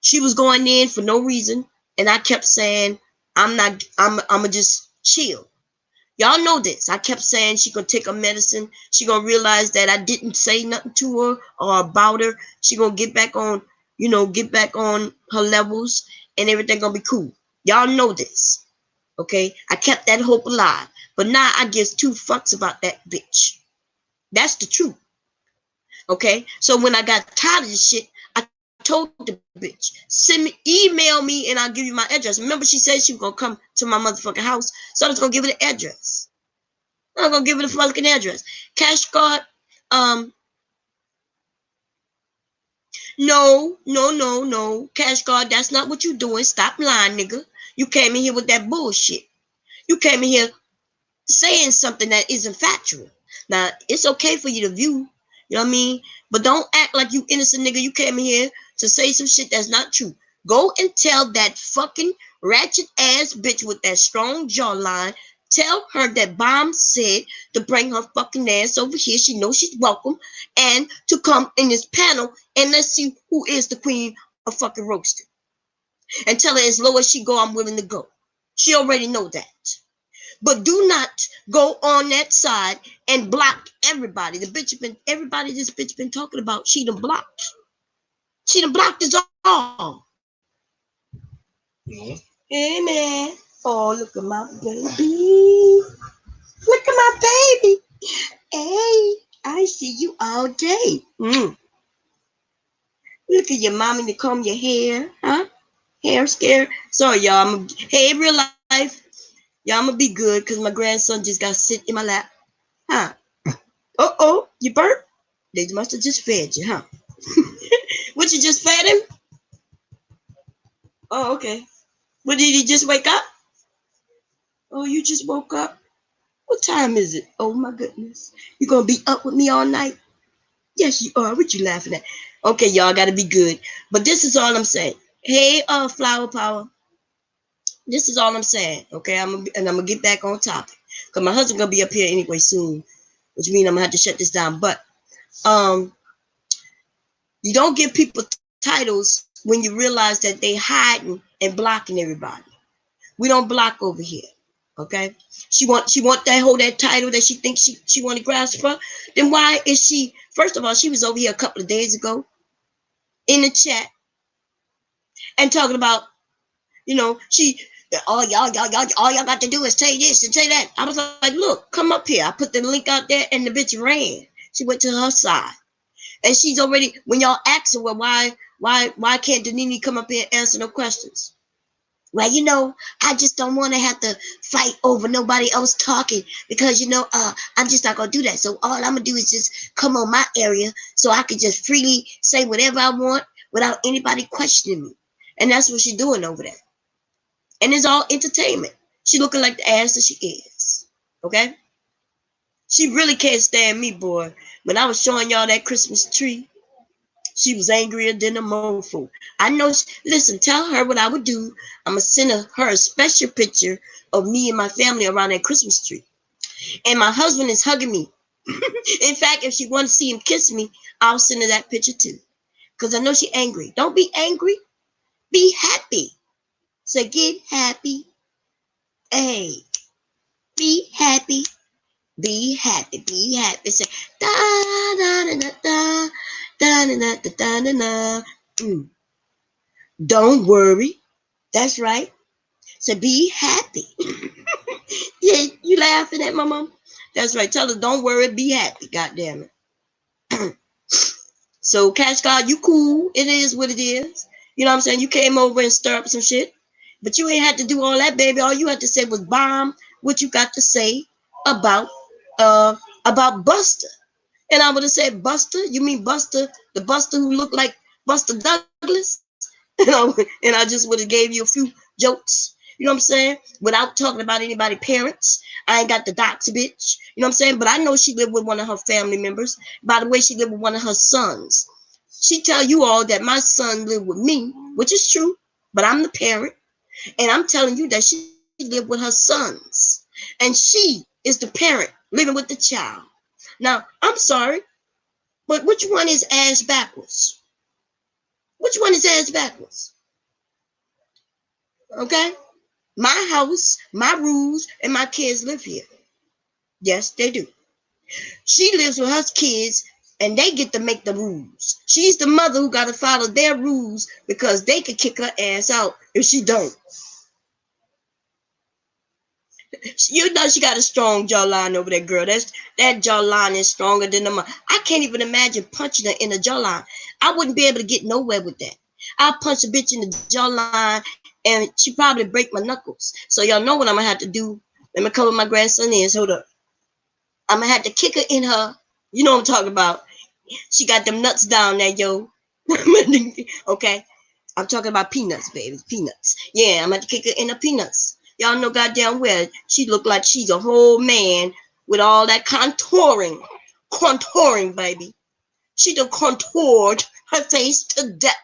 She was going in for no reason, and I kept saying, I'ma just chill. Y'all know this. I kept saying she gonna take her medicine. She gonna realize that I didn't say nothing to her or about her. She gonna get back on her levels, and everything gonna be cool. Y'all know this. Okay? I kept that hope alive. But now I give 2 fucks about that bitch. That's the truth. Okay? So when I got tired of this shit, I told the bitch, email me and I'll give you my address. Remember, she said she was gonna come to my motherfucking house, so I was gonna give her the address. I'm gonna give her the fucking address. Cash card, no. Cash card, that's not what you doing. Stop lying, nigga. You came in here with that bullshit. You came in here saying something that isn't factual. Now, it's okay for you to view, you know what I mean? But don't act like you innocent, nigga. You came in here to say some shit that's not true. Go and tell that fucking ratchet ass bitch with that strong jawline. Tell her that Bomb said to bring her fucking ass over here. She knows she's welcome. And to come in this panel and let's see who is the queen of fucking roasting. And tell her as low as she go, I'm willing to go. She already know that. But do not go on that side and block everybody. The bitch been everybody this bitch been talking about. She done blocked. She done blocked us all. Hey man. Oh, look at my baby. Look at my baby. Hey, I see you all day. Look at your mommy to comb your hair, huh? Hair scared. Sorry, y'all. Hey, real life. Y'all, I'm gonna be good because my grandson just got sit in my lap. Huh? Uh-oh, you burped? They must have just fed you, huh? What, you just fed him? Oh, okay. What, did he just wake up? Oh, you just woke up? What time is it? Oh, my goodness. You gonna be up with me all night? Yes, you are. What you laughing at? Okay, y'all gotta be good. But this is all I'm saying. Hey, Flower Power. This is all I'm saying, okay? I'm gonna get back on topic. Because my husband gonna be up here anyway soon, which means I'm gonna have to shut this down. But you don't give people titles when you realize that they hiding and blocking everybody. We don't block over here. Okay? She want that title that she thinks she want to grasp for. Then why is she, first of all, she was over here a couple of days ago in the chat and talking about, she all y'all got to do is say this and say that. I was like, look, come up here. I put the link out there and the bitch ran. She went to her side. And she's already, when y'all ask her, well, why can't Danini come up here and answer no questions? Well, I just don't want to have to fight over nobody else talking because, I'm just not going to do that. So all I'm going to do is just come on my area so I can just freely say whatever I want without anybody questioning me. And that's what she's doing over there. And it's all entertainment. She looking like the ass that she is. Okay? She really can't stand me, boy. When I was showing y'all that Christmas tree, she was angrier than a mofo. I know. Listen, tell her what I would do. I'm going to send her a special picture of me and my family around that Christmas tree. And my husband is hugging me. In fact, if she wants to see him kiss me, I'll send her that picture too. Because I know she's angry. Don't be angry. Be happy. So get happy. Hey, be happy. Be happy. Be happy. Say, da da da da da da da da da da da. Don't worry. That's right. So be happy. Yeah, you laughing at my mom? That's right. Tell her, don't worry, be happy. God damn it. So, Cash God, you cool. It is what it is. You know what I'm saying? You came over and stirred up some shit. But you ain't had to do all that, baby. All you had to say was Bomb what you got to say about Buster. And I would have said, Buster? You mean Buster, the Buster who looked like Buster Douglas? And I just would have gave you a few jokes. You know what I'm saying? Without talking about anybody parents. I ain't got the docs, bitch. You know what I'm saying? But I know she lived with one of her family members. By the way, she lived with one of her sons. She tell you all that my son lived with me, which is true. But I'm the parent. And I'm telling you that she lived with her sons. And she is the parent living with the child. Now, I'm sorry. But which one is ass backwards? Which one is ass backwards? Okay? My house, my rules, and my kids live here. Yes, they do. She lives with her kids, and they get to make the rules. She's the mother who got to follow their rules because they could kick her ass out if she don't. You know she got a strong jawline over that girl. That jawline is stronger than the mine. I can't even imagine punching her in the jawline. I wouldn't be able to get nowhere with that. I'll punch a bitch in the jawline and she probably break my knuckles. So y'all know what I'm gonna have to do. Let me cover my grandson is. Hold up. I'm gonna have to kick her in her. You know what I'm talking about. She got them nuts down there, yo. Okay. I'm talking about peanuts, baby. Peanuts. Yeah, I'm gonna kick her in the peanuts. Y'all know goddamn well she look like she's a whole man with all that contouring. Contouring, baby. She done contoured her face to death.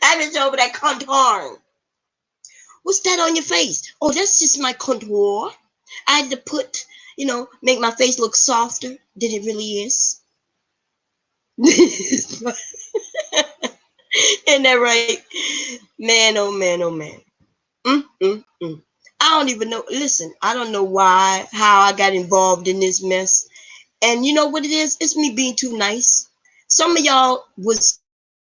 That is over that contouring. What's that on your face? Oh, that's just my contour. I had to put, make my face look softer than it really is. Isn't that right? Man, oh man, oh man. Mm. I don't even know. Listen, I don't know how I got involved in this mess. And you know what it is? It's me being too nice. Some of y'all was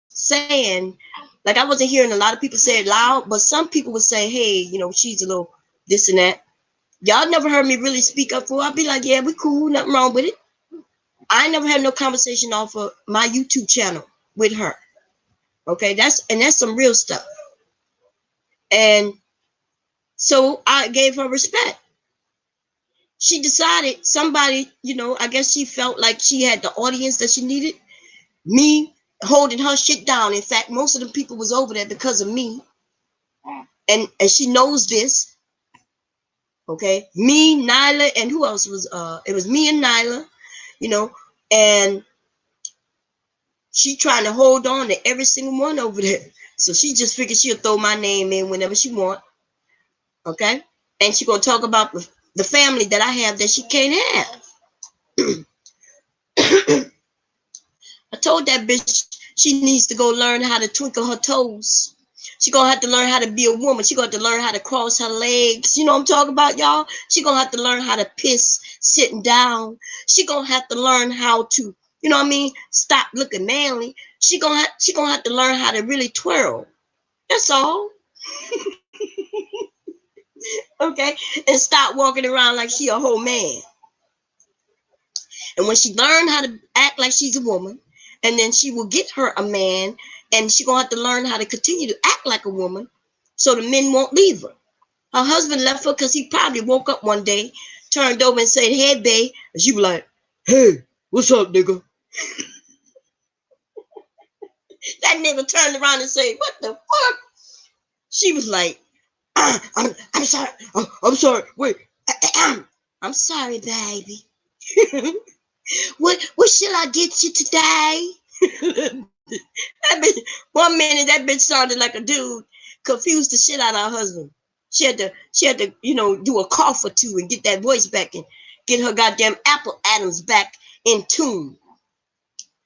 saying, like I wasn't hearing a lot of people say it loud, but some people would say, hey, she's a little this and that. Y'all never heard me really speak up for her. I'd be like, yeah, we cool, nothing wrong with it. I never had no conversation off of my YouTube channel with her. Okay, that's some real stuff. And so I gave her respect. She decided somebody, I guess she felt like she had the audience that she needed. Me holding her shit down. In fact, most of the people was over there because of me. And she knows this. Okay. Me, Nyla, and who else was it was me and Nyla, and she trying to hold on to every single one over there. So she just figured she'll throw my name in whenever she want. Okay. And she gonna talk about the family that I have that she can't have. I told that bitch she needs to go learn how to twinkle her toes. She gonna have to learn how to be a woman. She gonna have to learn how to cross her legs. You know what I'm talking about, y'all? She gonna have to learn how to piss sitting down. She gonna have to learn how to, stop looking manly. She gonna have to learn how to really twirl. That's all. Okay? And stop walking around like she a whole man. And when she learn how to act like she's a woman, and then she will get her a man, and she gonna have to learn how to continue to act like a woman, so the men won't leave her. Her husband left her because he probably woke up one day, turned over and said, "Hey, babe," and she was like, "Hey, what's up, nigga?" That nigga turned around and said, "What the fuck?" She was like, "I'm sorry, I'm sorry. Wait, I'm sorry, baby." What shall I get you today? That bitch, 1 minute that bitch sounded like a dude, confused the shit out of her husband. She had to, do a cough or two and get that voice back and get her goddamn Apple Adams back in tune.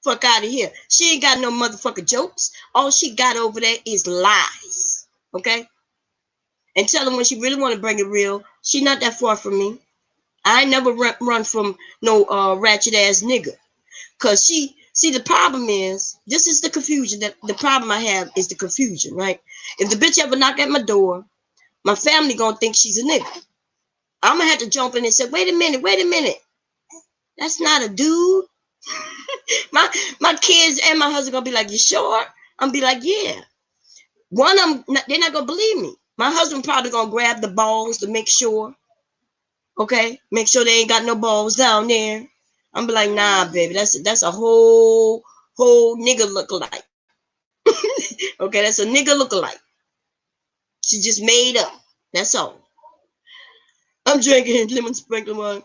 Fuck out of here. She ain't got no motherfucking jokes. All she got over there is lies. Okay? And tell them when she really want to bring it real, she not that far from me. I never run from no ratchet ass nigga. Cause see the problem is, this is the confusion, that the problem I have is the confusion, right? If the bitch ever knock at my door, my family gonna think she's a nigga. I'm gonna have to jump in and say, wait a minute. That's not a dude. my kids and my husband gonna be like, you sure? I'm be like, yeah. One of them, they're not gonna believe me. My husband probably gonna grab the balls to make sure. Okay, make sure they ain't got no balls down there. I'm be like, nah, baby, that's a whole nigga lookalike. Okay, that's a nigga lookalike. She just made up. That's all. I'm drinking lemon sprinkle wine.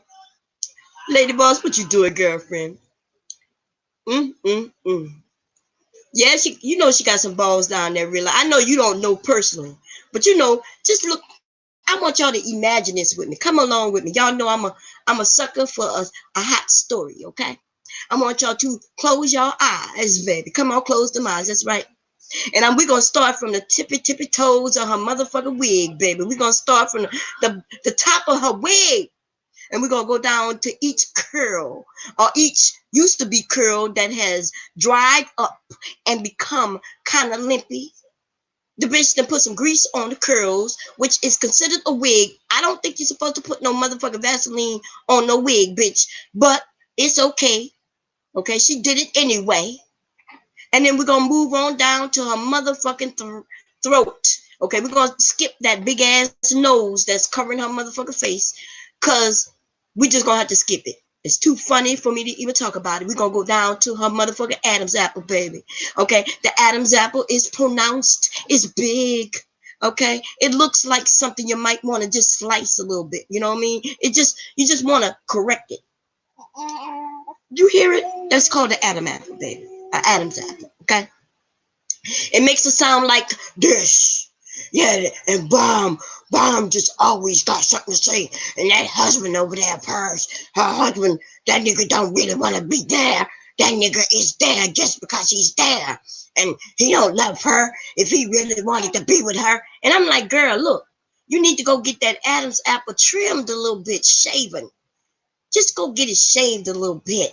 Lady boss, what you doing, girlfriend? Mm. Yeah, she got some balls down there, really. I know you don't know personally, but just look. I want y'all to imagine this with me. Come along with me. Y'all know I'm a sucker for a hot story, okay? I want y'all to close your eyes, baby. Come on, close them eyes. That's right. And we're going to start from the tippy toes of her motherfucking wig, baby. We're going to start from the top of her wig. And we're going to go down to each curl, or each used to be curl that has dried up and become kind of limpy. The bitch then put some grease on the curls, which is considered a wig. I don't think you're supposed to put no motherfucking Vaseline on no wig, bitch. But it's okay. Okay, she did it anyway. And then we're gonna move on down to her motherfucking throat. Okay, we're gonna skip that big ass nose that's covering her motherfucking face, cause we just gonna have to skip it. It's too funny for me to even talk about it. We're gonna go down to her motherfucking Adam's apple, baby. Okay, the Adam's apple is pronounced, it's big. Okay, it looks like something you might want to just slice a little bit. You know what I mean? You just want to correct it. You hear it? That's called the Adam apple, baby. Adam's apple. Okay. It makes it sound like this. Yeah, and Bomb just always got something to say. And that husband over there of hers, her husband, that nigga don't really want to be there. That nigga is there just because he's there. And he don't love her if he really wanted to be with her. And I'm like, girl, look, you need to go get that Adam's apple trimmed a little bit, shaven. Just go get it shaved a little bit.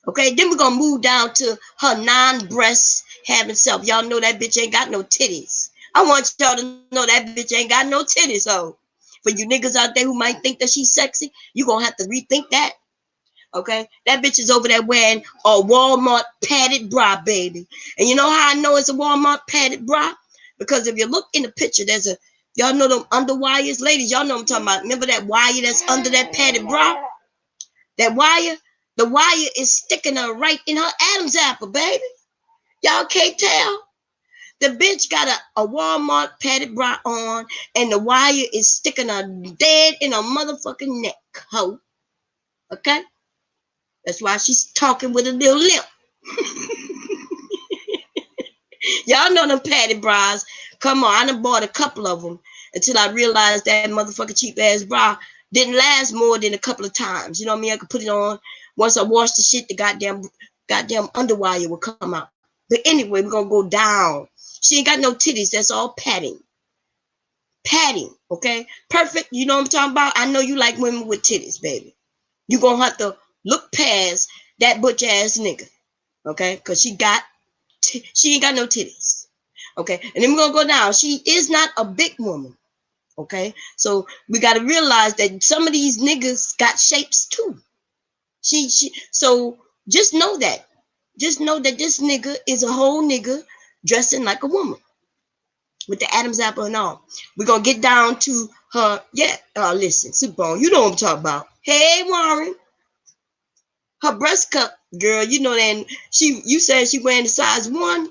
Okay, then we're gonna move down to her non-breast having self. Y'all know that bitch ain't got no titties. I want y'all to know that bitch ain't got no titties. So for you niggas out there who might think that she's sexy, you gonna have to rethink that. Okay, that bitch is over there wearing a Walmart padded bra, baby. And you know how I know it's a Walmart padded bra? Because if you look in the picture, there's a, y'all know them underwires, ladies. Y'all know what I'm talking about. Remember that wire that's under that padded bra? That wire, the wire is sticking her right in her Adam's apple, baby. Y'all can't tell. The bitch got a Walmart padded bra on, and the wire is sticking her dead in her motherfucking neck, ho. Okay? That's why she's talking with a little limp. Y'all know them padded bras. Come on, I done bought a couple of them until I realized that motherfucking cheap ass bra didn't last more than a couple of times. You know what I mean? I could put it on. Once I washed the shit, the goddamn underwire would come out. But anyway, we're gonna go down. She ain't got no titties. That's all padding. Padding, okay? Perfect. You know what I'm talking about? I know you like women with titties, baby. You gonna have to look past that butch ass nigga, okay? Cause she ain't got no titties, okay? And then we're gonna go down. She is not a big woman, okay? So we gotta realize that some of these niggas got shapes too. So just know that. Just know that this nigga is a whole nigga dressing like a woman with the Adam's apple and all. We're gonna get down to her. Yeah, listen, Super, you know what I'm talking about. Hey, Warren, her breast cup, girl. You know that you said she wearing the size 1,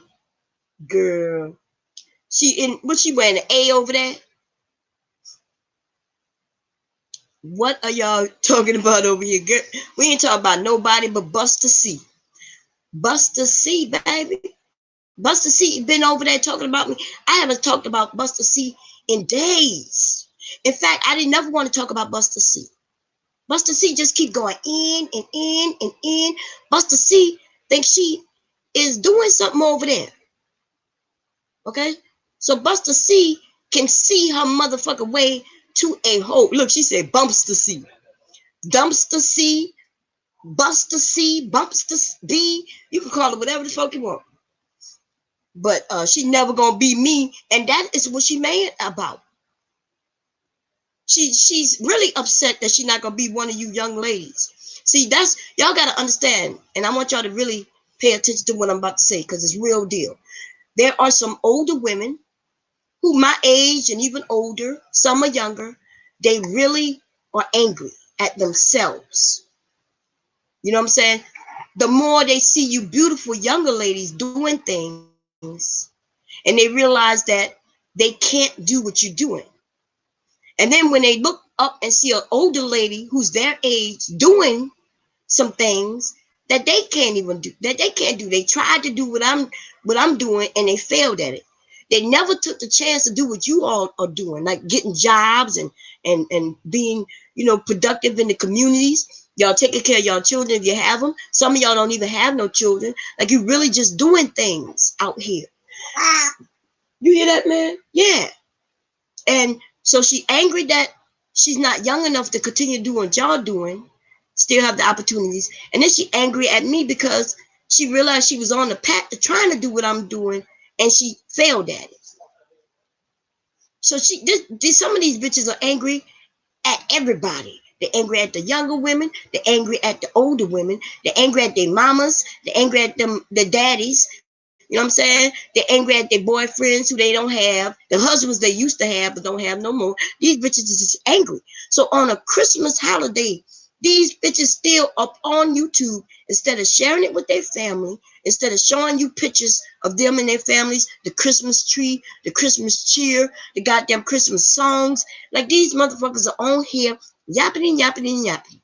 girl. She in what she wearing, the A over there? What are y'all talking about over here, girl? We ain't talking about nobody but Buster C. Buster C, baby. Buster C been over there talking about me. I haven't talked about Buster C in days. In fact, I didn't never want to talk about Buster C. Buster C just keep going in and in and in. Buster C thinks she is doing something over there. Okay? So Buster C can see her motherfucking way to a hole. Look, she said Bumpster C. Dumpster C, Buster C, Bumpster B. You can call it whatever the fuck you want. But she never gonna be me, and that is what she mad about. She's really upset that she's not gonna be one of you young ladies. See, that's y'all gotta understand, and I want y'all to really pay attention to what I'm about to say because it's real deal. There are some older women who my age and even older, some are younger, they really are angry at themselves. You know what I'm saying? The more they see you beautiful younger ladies doing things, and they realize that they can't do what you're doing. And then when they look up and see an older lady who's their age doing some things that they can't even do, that they can't do. They tried to do what I'm doing and they failed at it. They never took the chance to do what you all are doing, like getting jobs and being, productive in the communities. Y'all taking care of y'all children if you have them. Some of y'all don't even have no children. Like you really just doing things out here. You hear that, man? Yeah. And so she angry that she's not young enough to continue doing what y'all doing, still have the opportunities. And then she angry at me because she realized she was on the path to trying to do what I'm doing and she failed at it. So some of these bitches are angry at everybody. They're angry at the younger women. They're angry at the older women. They're angry at their mamas. They're angry at them, the daddies. You know what I'm saying? They're angry at their boyfriends who they don't have, the husbands they used to have but don't have no more. These bitches are just angry. So on a Christmas holiday, these bitches still up on YouTube instead of sharing it with their family, instead of showing you pictures of them and their families, the Christmas tree, the Christmas cheer, the goddamn Christmas songs. Like these motherfuckers are on here yapping and yapping and yapping.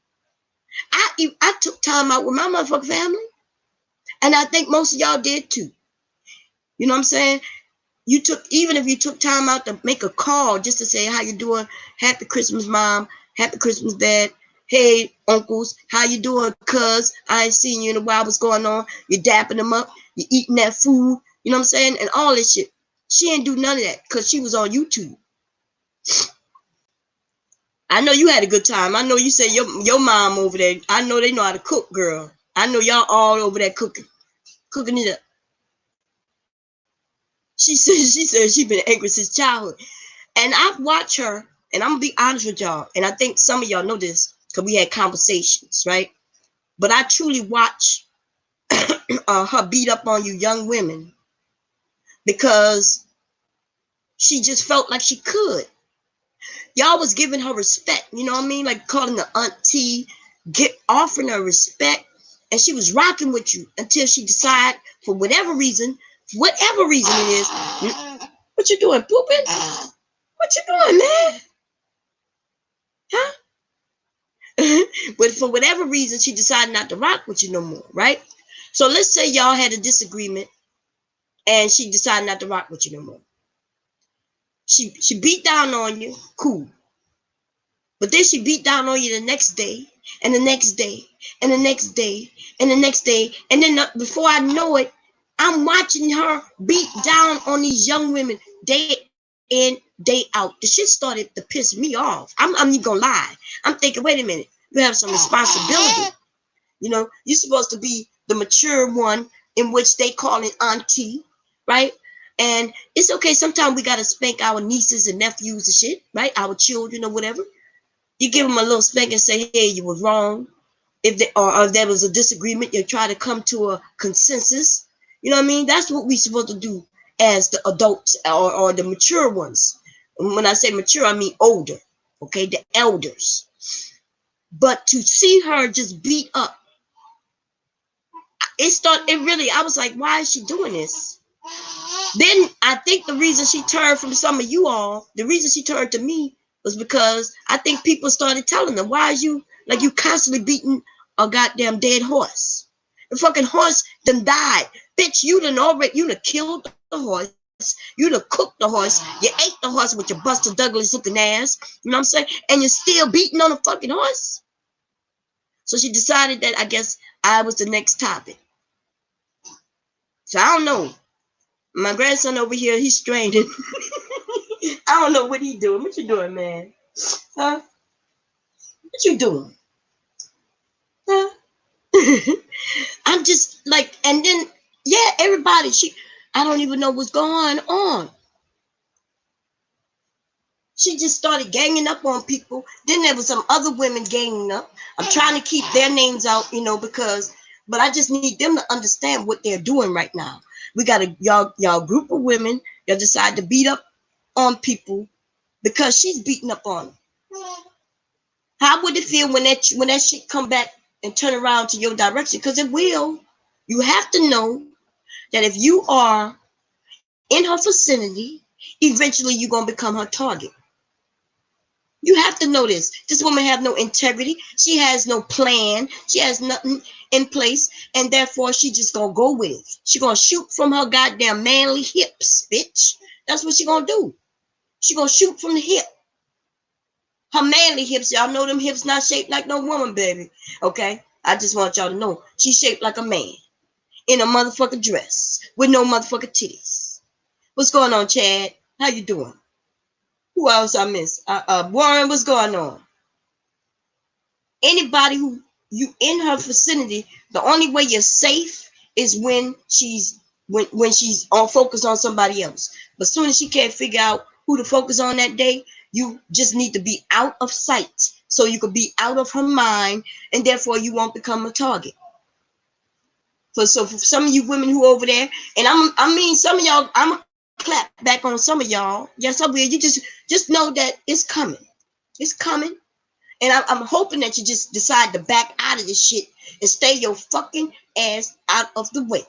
I took time out with my motherfucking family, and I think most of y'all did too. You know what I'm saying? Even if you took time out to make a call just to say how you doing, happy Christmas mom, happy Christmas dad, hey uncles, how you doing cuz, I ain't seen you in a while, what's going on? You're dapping them up, you're eating that food, you know what I'm saying, and all this shit. She ain't do none of that because she was on YouTube. I know you had a good time. I know you said your mom over there, I know they know how to cook, girl. I know y'all all over there cooking it up. She said she been angry since childhood. And I've watched her, and I'm gonna be honest with y'all, and I think some of y'all know this because we had conversations, right? But I truly watch her beat up on you young women because she just felt like she could. Y'all was giving her respect, you know what I mean? Like calling her auntie, offering her respect, and she was rocking with you until she decided, for whatever reason it is. What you doing, pooping? What you doing, man? Huh? But for whatever reason, she decided not to rock with you no more, right? So let's say y'all had a disagreement and she decided not to rock with you no more. She beat down on you, cool. But then she beat down on you the next day, and the next day, and the next day, and the next day, and then before I know it, I'm watching her beat down on these young women day in, day out. The shit started to piss me off. I'm not gonna lie. I'm thinking, wait a minute, you have some responsibility. You know, you're supposed to be the mature one in which they call it auntie, right? And it's okay. Sometimes we gotta spank our nieces and nephews and shit, right? Our children or whatever. You give them a little spank and say, hey, you were wrong. Or if there was a disagreement, you try to come to a consensus. You know what I mean? That's what we're supposed to do as the adults or the mature ones. And when I say mature, I mean older, okay? The elders. But to see her just beat up, I was like, why is she doing this? Then I think the reason she turned from some of you all, the reason she turned to me was because I think people started telling them, why is you constantly beating a goddamn dead horse? The fucking horse done died. Bitch, you done killed the horse. You done cooked the horse. You ate the horse with your Buster Douglas looking ass. You know what I'm saying? And you're still beating on the fucking horse. So she decided that I guess I was the next topic. So I don't know. My grandson over here, he's straining. I don't know what he doing. What you doing, man? Huh? What you doing? Huh? I'm just like, and then, yeah, everybody, I don't even know what's going on. She just started ganging up on people. Then there was some other women ganging up. I'm trying to keep their names out, but I just need them to understand what they're doing right now. We got y'all group of women that decide to beat up on people because she's beating up on them. How would it feel when that shit come back and turn around to your direction? Because it will. You have to know that if you are in her vicinity, eventually you're going to become her target. You have to know this. This woman has no integrity. She has no plan. She has nothing in place. And therefore, she just going to go with it. She going to shoot from her goddamn manly hips, bitch. That's what she going to do. She going to shoot from the hip. Her manly hips, y'all know them hips not shaped like no woman, baby. Okay? I just want y'all to know. She's shaped like a man. In a motherfucking dress. With no motherfucking titties. What's going on, Chad? How you doing? Who else I miss? Warren, what's going on? Anybody who you in her vicinity, the only way you're safe is when she's all focused on somebody else. But as soon as she can't figure out who to focus on that day, you just need to be out of sight so you could be out of her mind, and therefore you won't become a target. So for some of you women who over there, and I mean some of y'all, I'm gonna clap back on some of y'all. Yes, I will. You just know that it's coming. It's coming. And I'm hoping that you just decide to back out of this shit and stay your fucking ass out of the way.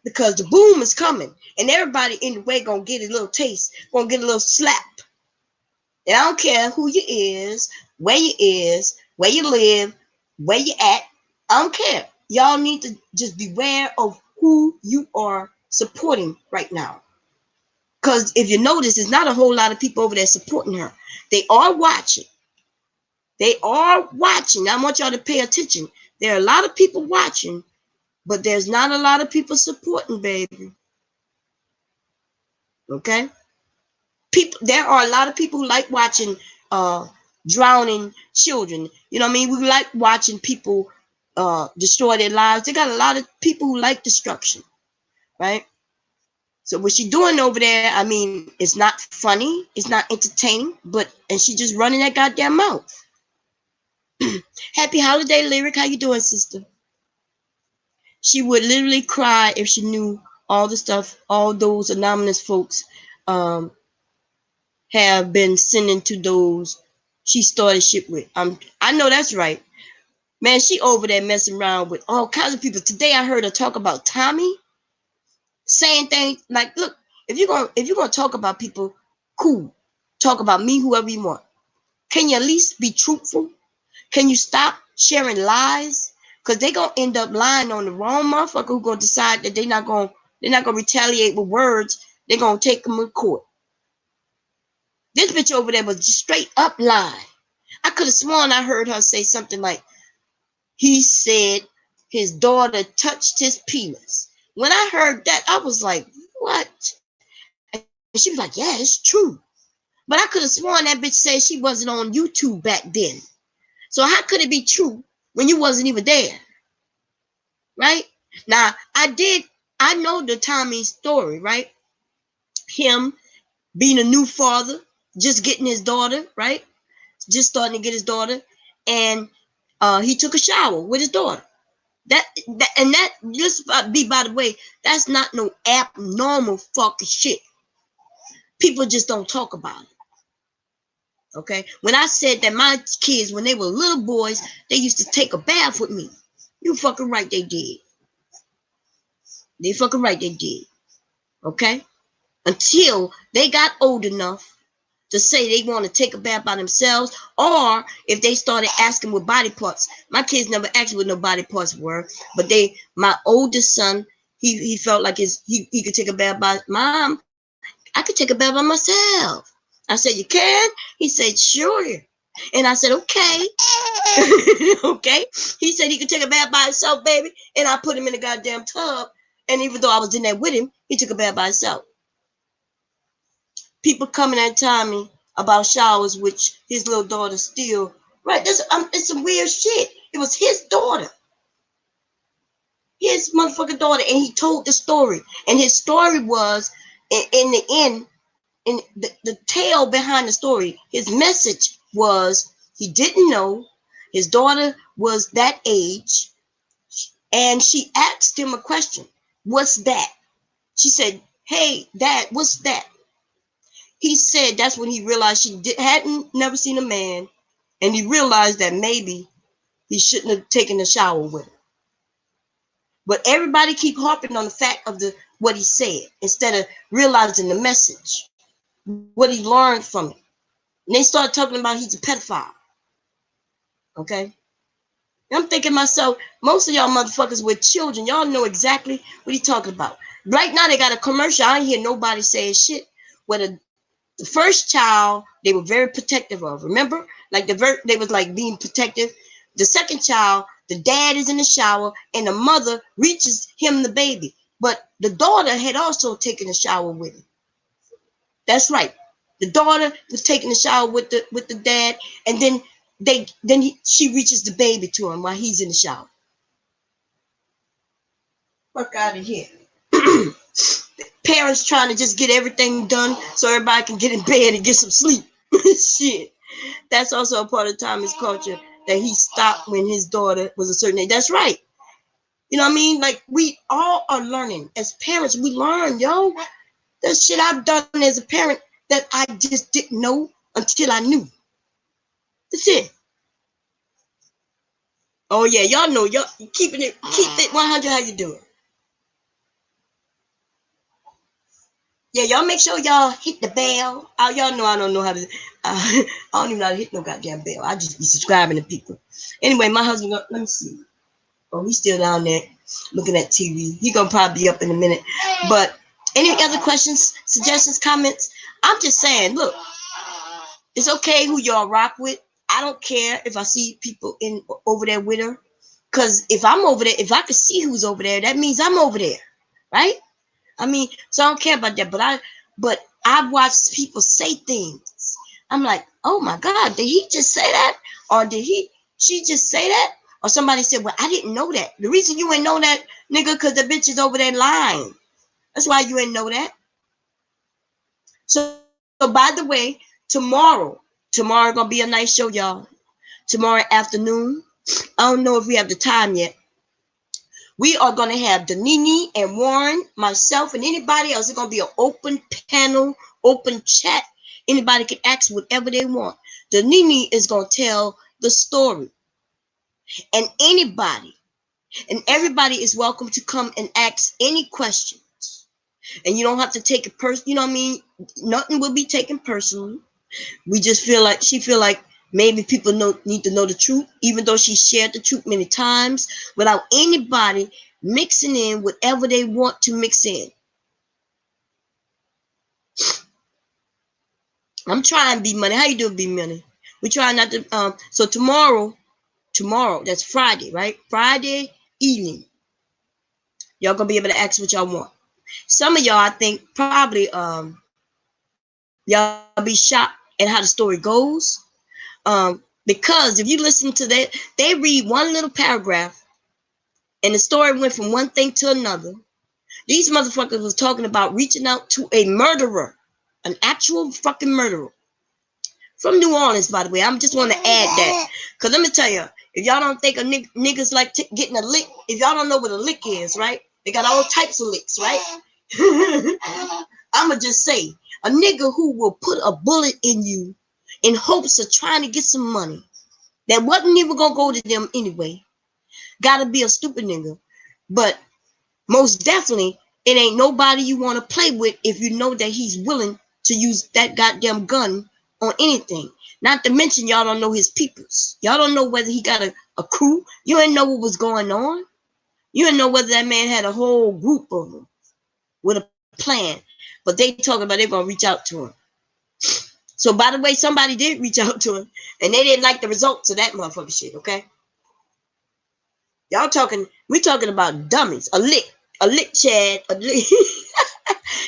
Because the boom is coming. And everybody in the way gonna get a little taste, gonna get a little slap. And I don't care who you is, where you live, where you at. I don't care. Y'all need to just beware of who you are supporting right now. Because if you notice, there's not a whole lot of people over there supporting her. They are watching. They are watching. I want y'all to pay attention. There are a lot of people watching, but there's not a lot of people supporting, baby. Okay? There are a lot of people who like watching drowning children. You know what I mean? We like watching people destroy their lives. They got a lot of people who like destruction, right? So what she doing over there, I mean, it's not funny, it's not entertaining, and she just running that goddamn mouth. Happy holiday, Lyric. How you doing, sister? She would literally cry if she knew all the stuff all those anonymous folks have been sending to those she started shit with. I know that's right. Man, she over there messing around with all kinds of people. Today I heard her talk about Tommy, saying things like, look, if you're gonna talk about people, cool. Talk about me, whoever you want. Can you at least be truthful? Can you stop sharing lies? Because they gonna end up lying on the wrong motherfucker who gonna decide that they're not gonna retaliate with words. They're gonna take them to court. This bitch over there was just straight up lie. I could have sworn I heard her say something like, he said his daughter touched his penis. When I heard that, I was like, what? And she was like, yeah, it's true. But I could have sworn that bitch said she wasn't on YouTube back then. So how could it be true when you wasn't even there? Right? Now, I know the Tommy story, right? Him being a new father, just getting his daughter, right? Just starting to get his daughter. And he took a shower with his daughter. That just be, by the way, that's not no abnormal fucking shit. People just don't talk about it. Okay? When I said that my kids, when they were little boys, they used to take a bath with me. You fucking right, they did. They fucking right, they did. Okay? Until they got old enough to say they want to take a bath by themselves, or if they started asking what body parts. My kids never asked what no body parts were, but my oldest son, he felt like he could take a bath by mom. I could take a bath by myself. I said, you can? He said, sure. And I said, okay. Okay. He said he could take a bath by himself, baby. And I put him in the goddamn tub. And even though I was in there with him, he took a bath by himself. People coming at Tommy about showers, which his little daughter still, right? It's some weird shit. It was his daughter. His motherfucking daughter. And he told the story. And his story was, in the end, in the tale behind the story, his message was he didn't know his daughter was that age, and she asked him a question. What's that? She said, hey, Dad, what's that? He said that's when he realized she hadn't never seen a man, and he realized that maybe he shouldn't have taken a shower with her. But everybody keep harping on the fact of what he said instead of realizing the message, what he learned from it. And they started talking about he's a pedophile. Okay? And I'm thinking myself, most of y'all motherfuckers with children, y'all know exactly what he's talking about. Right now they got a commercial. I ain't hear nobody saying shit. Where the first child, they were very protective of. Remember? Like they was like being protective. The second child, the dad is in the shower and the mother reaches him the baby. But the daughter had also taken a shower with him. That's right. The daughter was taking a shower with the dad, and then she reaches the baby to him while he's in the shower. Fuck out of here. Parents trying to just get everything done so everybody can get in bed and get some sleep. Shit. That's also a part of Tommy's culture, that he stopped when his daughter was a certain age. That's right. You know what I mean? Like, we all are learning. As parents, we learn, yo. There's shit I've done as a parent that I just didn't know until I knew. That's it. Oh yeah, y'all know, y'all keep it 100. How you doing? Yeah, y'all make sure y'all hit the bell. Y'all know I don't know how to. I don't even know how to hit no goddamn bell. I just be subscribing to people. Anyway, my husband, let me see. Oh, he's still down there looking at TV. He gonna probably be up in a minute. But any other questions, suggestions, comments? I'm just saying, look, it's okay who y'all rock with. I don't care if I see people in over there with her. Cause if I'm over there, if I can see who's over there, that means I'm over there. Right? I mean, so I don't care about that. But I've watched people say things. I'm like, oh my God, did he just say that? Or she just say that? Or somebody said, well, I didn't know that. The reason you ain't know that, nigga, because the bitch is over there lying. That's why you ain't know that. So by the way, tomorrow gonna be a nice show, y'all. Tomorrow afternoon. I don't know if we have the time yet. We are gonna have Danini and Warren, myself, and anybody else. It's gonna be an open panel, open chat. Anybody can ask whatever they want. Danini is gonna tell the story. And anybody and everybody is welcome to come and ask any questions. And you don't have to take it personal. You know what I mean? Nothing will be taken personally. We just she feel like maybe people need to know the truth, even though she shared the truth many times, without anybody mixing in whatever they want to mix in. I'm trying to be money. How you doing, be money? We try not to. So tomorrow, that's Friday, right? Friday evening, y'all gonna be able to ask what y'all want. Some of y'all, I think, probably y'all be shocked at how the story goes. Because if you listen to that, they read one little paragraph and the story went from one thing to another. These motherfuckers was talking about reaching out to a murderer, an actual fucking murderer. From New Orleans, by the way. I just want to add that. Because let me tell you, if y'all don't think of niggas like getting a lick, if y'all don't know what a lick is, right? They got all types of licks, right? I'ma just say, a nigga who will put a bullet in you in hopes of trying to get some money that wasn't even gonna go to them anyway, gotta be a stupid nigga. But most definitely, it ain't nobody you want to play with if you know that he's willing to use that goddamn gun on anything. Not to mention, y'all don't know his peoples. Y'all don't know whether he got a crew. You ain't know what was going on. You didn't know whether that man had a whole group of them with a plan. But they talking about they're gonna reach out to him. So by the way, somebody did reach out to him, and they didn't like the results of that motherfucker shit. Okay, y'all talking? We talking about dummies. A lick, Chad, a lick.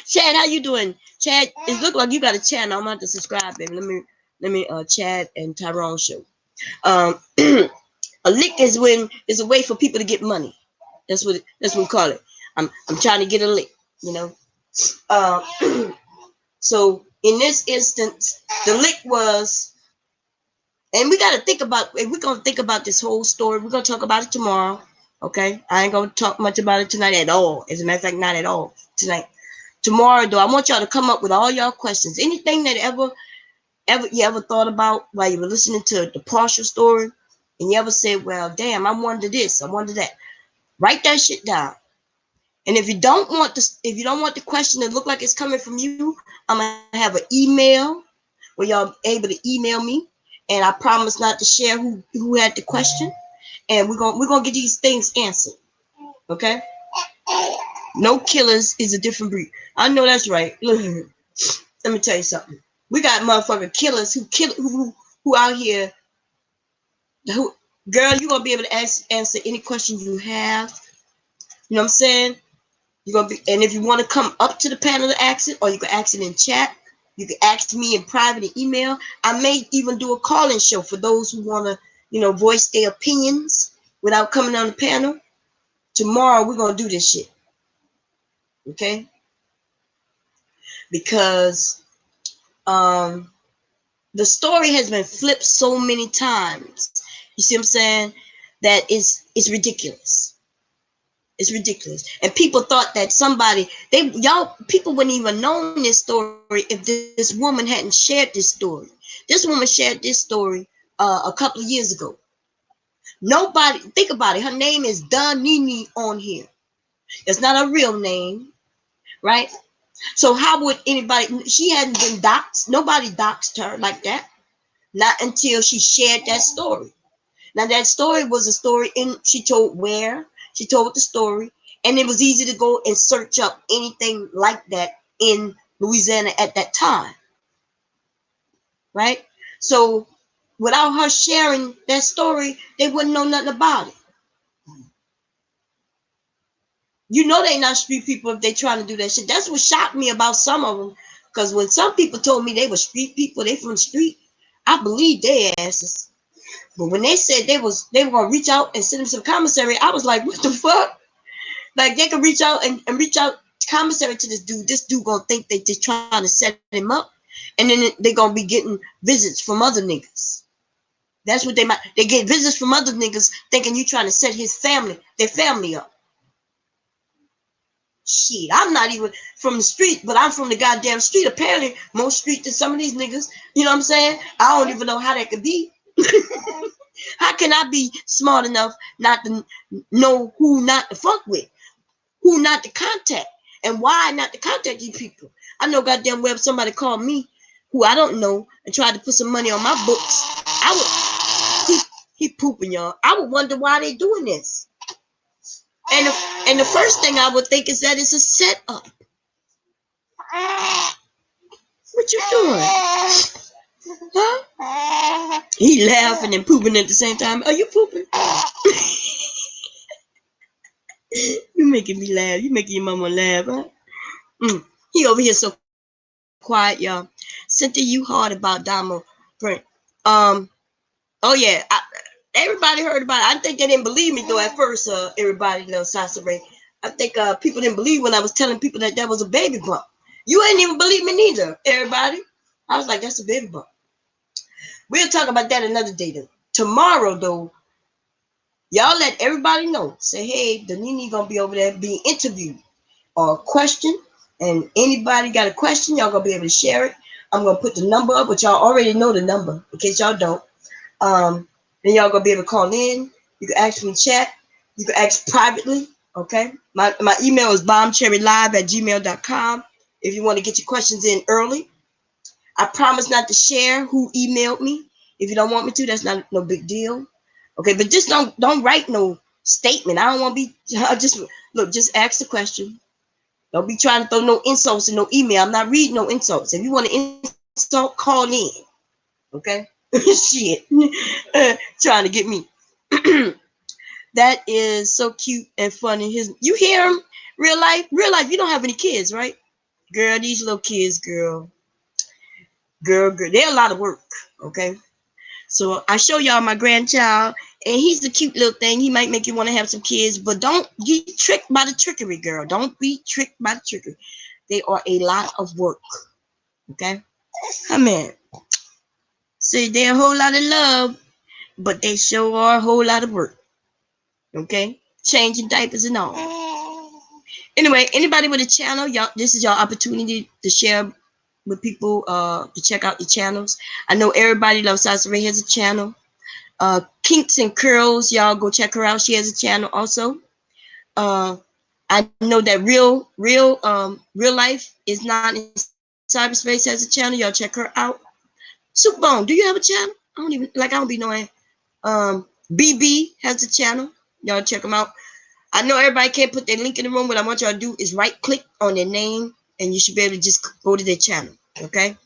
Chad, how you doing? Chad, it look like you got a channel. I'm going to subscribe, baby. Let me Chad and Tyrone show. A lick is a way for people to get money. That's what we call it. I'm trying to get a lick, you know. So in this instance, the lick was, and we got to think about, if we're going to think about this whole story, we're going to talk about it tomorrow. Okay, I ain't going to talk much about it tonight at all. As a matter of fact, not at all tonight. Tomorrow, though, I want y'all to come up with all y'all questions. Anything that you ever thought about while you were listening to the partial story, and you ever said, well, damn, I wonder this, I wonder that. Write that shit down. And if you don't want the question to look like it's coming from you, I'm gonna have an email where y'all able to email me, and I promise not to share who had the question. And we're gonna get these things answered. Okay? No killers is a different breed. I know that's right. Let me tell you something. We got motherfucking killers who out here. Girl, you gonna be able to answer any question you have. You know what I'm saying? You're gonna be, and if you want to come up to the panel to ask it, or you can ask it in chat. You can ask me in private and email. I may even do a call-in show for those who want to, voice their opinions without coming on the panel. Tomorrow we're gonna do this shit. Okay? because the story has been flipped so many times. You see what I'm saying? That it's ridiculous. It's ridiculous. And people thought that somebody, people wouldn't even known this story if this woman hadn't shared this story. This woman shared this story a couple of years ago. Nobody, think about it. Her name is Danini on here. It's not a real name, right? So how would anybody, she hadn't been doxxed. Nobody doxed her like that. Not until she shared that story. Now that story was a story she told where, she told the story, and it was easy to go and search up anything like that in Louisiana at that time. Right? So without her sharing that story, they wouldn't know nothing about it. You know they not street people if they trying to do that shit. That's what shocked me about some of them. Because when some people told me they were street people, they from the street, I believed their asses. But when they said they were gonna reach out and send them some commissary, I was like, what the fuck? Like they could reach out and reach out commissary to this dude. This dude gonna think they just trying to set him up, and then they gonna be getting visits from other niggas. That's what they get visits from other niggas thinking you trying to set their family up. Shit, I'm not even from the street, but I'm from the goddamn street. Apparently, more street than some of these niggas. You know what I'm saying? I don't even know how that could be. How can I be smart enough not to know who not to fuck with, who not to contact, and why not to contact these people? I know goddamn well if somebody called me who I don't know and tried to put some money on my books, I would he pooping, y'all. I would wonder why they doing this. And the first thing I would think is that it's a setup. What you doing? Huh? He laughing and pooping at the same time. Are you pooping? You making me laugh. You making your mama laugh, huh? He over here so quiet, y'all. Cynthia, you hard about Damo Print. Oh yeah, everybody heard about it. I think they didn't believe me though at first. Everybody knows Sasa Ray. I think people didn't believe when I was telling people that was a baby bump. You ain't even believe me neither, everybody. I was like, that's a baby bump. We'll talk about that another day though. Tomorrow though, y'all let everybody know. Say, hey, the Nene gonna be over there being interviewed or question. And anybody got a question, y'all gonna be able to share it. I'm gonna put the number up, but y'all already know the number in case y'all don't. Then y'all gonna be able to call in. You can ask me in chat. You can ask privately. Okay. My email is bombcherrylive@gmail.com. If you want to get your questions in early. I promise not to share who emailed me. If you don't want me to, that's not no big deal. Okay, but just don't write no statement. I don't want to be just ask the question. Don't be trying to throw no insults in no email. I'm not reading no insults. If you want to insult, call in. Okay? Shit. Trying to get me. That is so cute and funny. You hear him? Real life, you don't have any kids, right? Girl, these little kids, girl, they're a lot of work. Okay? So I show y'all my grandchild, and he's a cute little thing. He might make you want to have some kids, but don't get tricked by the trickery, girl. Don't be tricked by the trickery. They are a lot of work. Okay? I mean, see, they're a whole lot of love, but they sure are a whole lot of work. Okay? Changing diapers and all. Anyway, anybody with a channel, y'all, this is your opportunity to share with people, to check out the channels. I know everybody loves Sasa Ray has a channel. Kinks and Curls, y'all go check her out. She has a channel also. I know that real life is not in cyberspace has a channel. Y'all check her out. Soup Bone, do you have a channel? I don't be knowing. BB has a channel. Y'all check them out. I know everybody can't put their link in the room. What I want y'all to do is right click on their name, and you should be able to just go to their channel. Okay.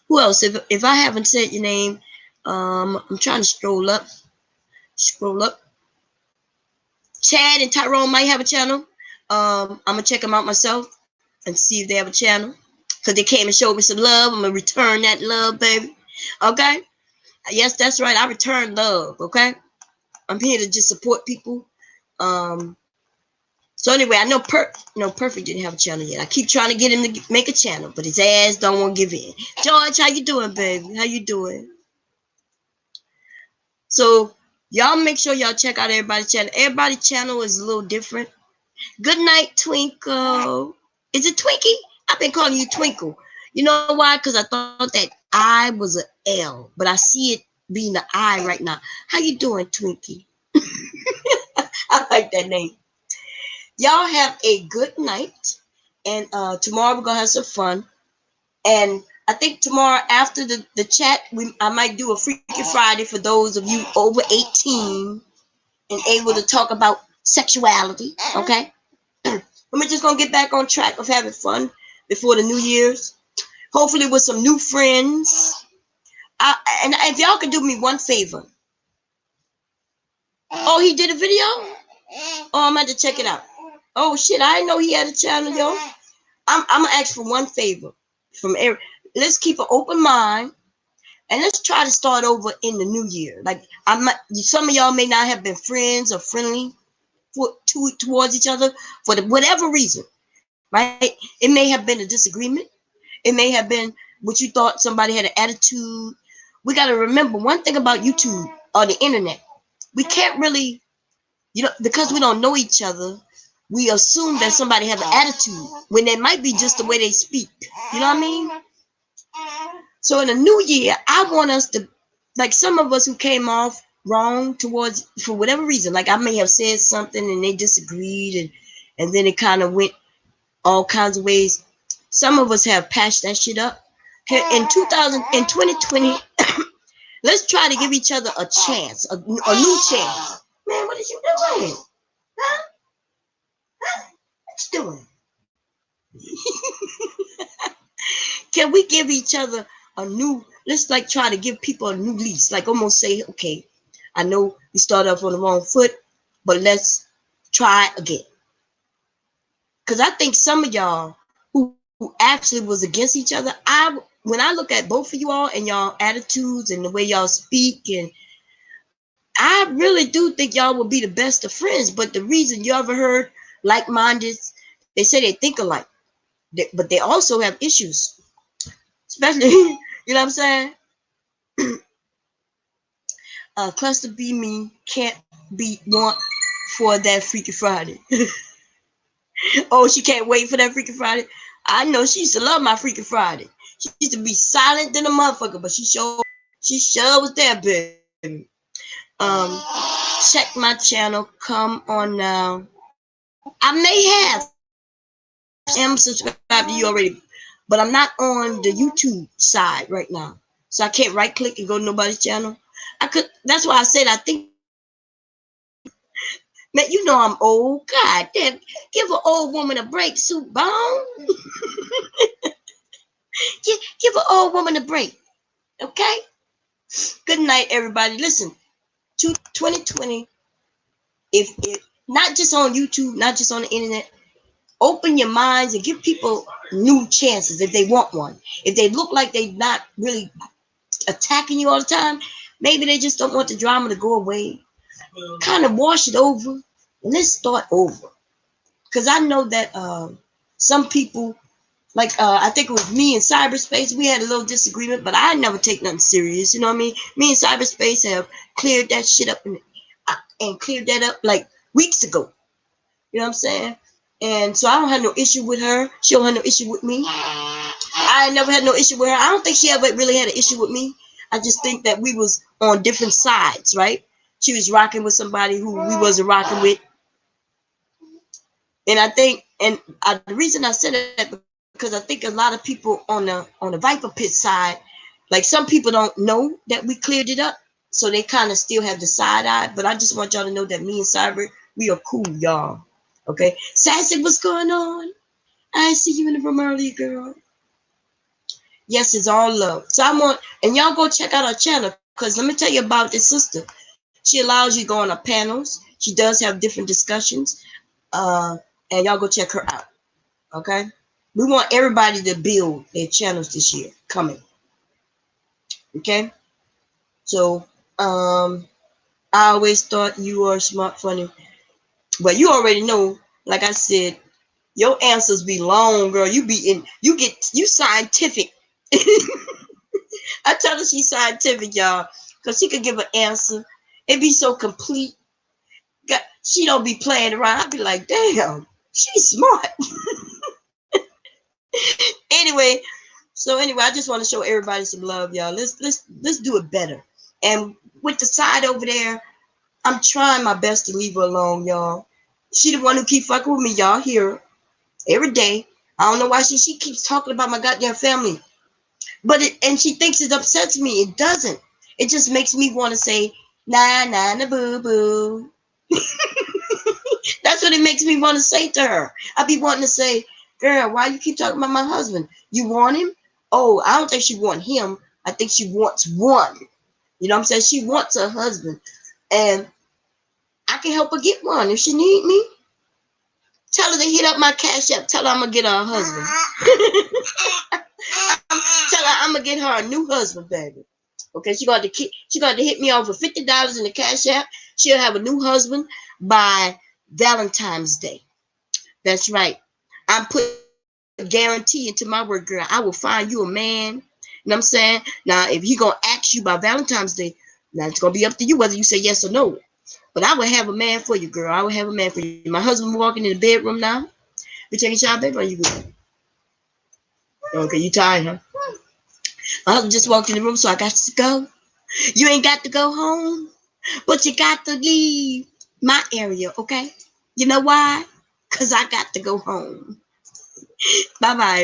Who else? If I haven't said your name, I'm trying to scroll up. Chad and Tyrone might have a channel. I'm gonna check them out myself and see if they have a channel, because they came and showed me some love. I'm gonna return that love, baby. Okay. Yes, that's right. I return love. Okay. I'm here to just support people. So anyway, I know Perfect didn't have a channel yet. I keep trying to get him to make a channel, but his ass don't want to give in. George, how you doing, baby? How you doing? So y'all make sure y'all check out everybody's channel. Everybody's channel is a little different. Good night, Twinkle. Is it Twinkie? I've been calling you Twinkle. You know why? Because I thought that I was an L, but I see it being the I right now. How you doing, Twinkie? I like that name. Y'all have a good night. And tomorrow we're going to have some fun. And I think tomorrow after the chat, I might do a Freaky Friday for those of you over 18 and able to talk about sexuality. Okay? We're just going to get back on track of having fun before the New Year's. Hopefully with some new friends. And if y'all could do me one favor. Oh, he did a video? Oh, I'm going to check it out. Oh, shit. I didn't know he had a channel, yo. I'm going to ask for one favor from Eric. Let's keep an open mind. And let's try to start over in the new year. Like, some of y'all may not have been friends or friendly towards each other for whatever reason, right? It may have been a disagreement. It may have been what you thought somebody had an attitude. We got to remember one thing about YouTube or the internet. We can't really, because we don't know each other, we assume that somebody has an attitude when it might be just the way they speak. You know what I mean? So in the new year, I want us to, like some of us who came off wrong towards, for whatever reason, like I may have said something and they disagreed and then it kind of went all kinds of ways. Some of us have patched that shit up. In 2020, let's try to give each other a chance, a new chance. Man, what are you doing? Huh? What you doing? Can we give each other a new, let's like try to give people a new lease, like almost say, okay, I know we started off on the wrong foot, but let's try again. Because I think some of y'all who actually was against each other, when I look at both of you all and y'all attitudes and the way y'all speak, and I really do think y'all will be the best of friends. But the reason you ever heard like-minded, they say they think alike, but they also have issues, especially, you know what I'm saying? Cluster B me can't be want for that Freaky Friday. Oh, she can't wait for that Freaky Friday. I know she used to love my Freaky Friday. She used to be silent than a motherfucker, but she sure was there, baby. Check my channel. Come on now. I may have. I am subscribed to you already, but I'm not on the YouTube side right now, so I can't right click and go to nobody's channel. I could. That's why I said I think. Man, you know I'm old. God damn. Give an old woman a break, Soup Bone. Give an old woman a break. Okay? Good night, everybody. Listen, 2020, if not just on YouTube, not just on the internet, open your minds and give people new chances if they want one. If they look like they're not really attacking you all the time, maybe they just don't want the drama to go away. Kind of wash it over and let's start over. Because I know that some people, like I think it was me in cyberspace, we had a little disagreement, but I never take nothing serious. You know what I mean? Me and cyberspace have cleared that shit up and cleared that up like weeks ago. You know what I'm saying? And so I don't have no issue with her. She don't have no issue with me. I never had no issue with her. I don't think she ever really had an issue with me. I just think that we was on different sides, right? She was rocking with somebody who we wasn't rocking with. And I think, the reason I said that because I think a lot of people on the Viper Pit side, like some people don't know that we cleared it up, so they kind of still have the side eye. But I just want y'all to know that me and Cyber, we are cool, y'all. Okay, Sassy, what's going on? I see you in the room earlier, girl. Yes, it's all love. So and y'all go check out our channel, because let me tell you about this sister. She allows you to go on our panels. She does have different discussions. And y'all go check her out. Okay? We want everybody to build their channels this year coming. Okay? So, I always thought you were smart, funny. But you already know Like I said, your answers be long, girl. You scientific. I tell her she's scientific, y'all, because she could give an answer. It be so complete. She don't be playing around. I be like, damn, she's smart. Anyway, so anyway, I just want to show everybody some love, y'all. Let's do it better. And with the side over there, I'm trying my best to leave her alone, y'all. She the one who keep fucking with me, y'all. Hear her every day. I don't know why she keeps talking about my goddamn family. And she thinks it upsets me. It doesn't. It just makes me want to say, nah, nah, nah, boo, boo. That's what it makes me want to say to her. I be wanting to say, girl, why you keep talking about my husband? You want him? Oh, I don't think she want him. I think she wants one. You know what I'm saying? She wants a husband. And I can help her get one if she need me. Tell her to hit up my cash app. Tell her I'm going to get her a husband. Tell her I'm going to get her a new husband, baby. Okay, she got to hit me off for $50 in the cash app. She'll have a new husband by Valentine's Day. That's right. I'm putting guarantee into my word, girl. I will find you a man. You know what I'm saying? Now, if he gonna ask you by Valentine's Day, now it's gonna be up to you whether you say yes or no. But I will have a man for you, girl. I will have a man for you. My husband walking in the bedroom now. We taking a shower, baby. Or you good? Okay, you tired, huh? My husband just walked in the room, so I got to go. You ain't got to go home, but you got to leave my area, okay? You know why? Because I got to go home. Bye-bye.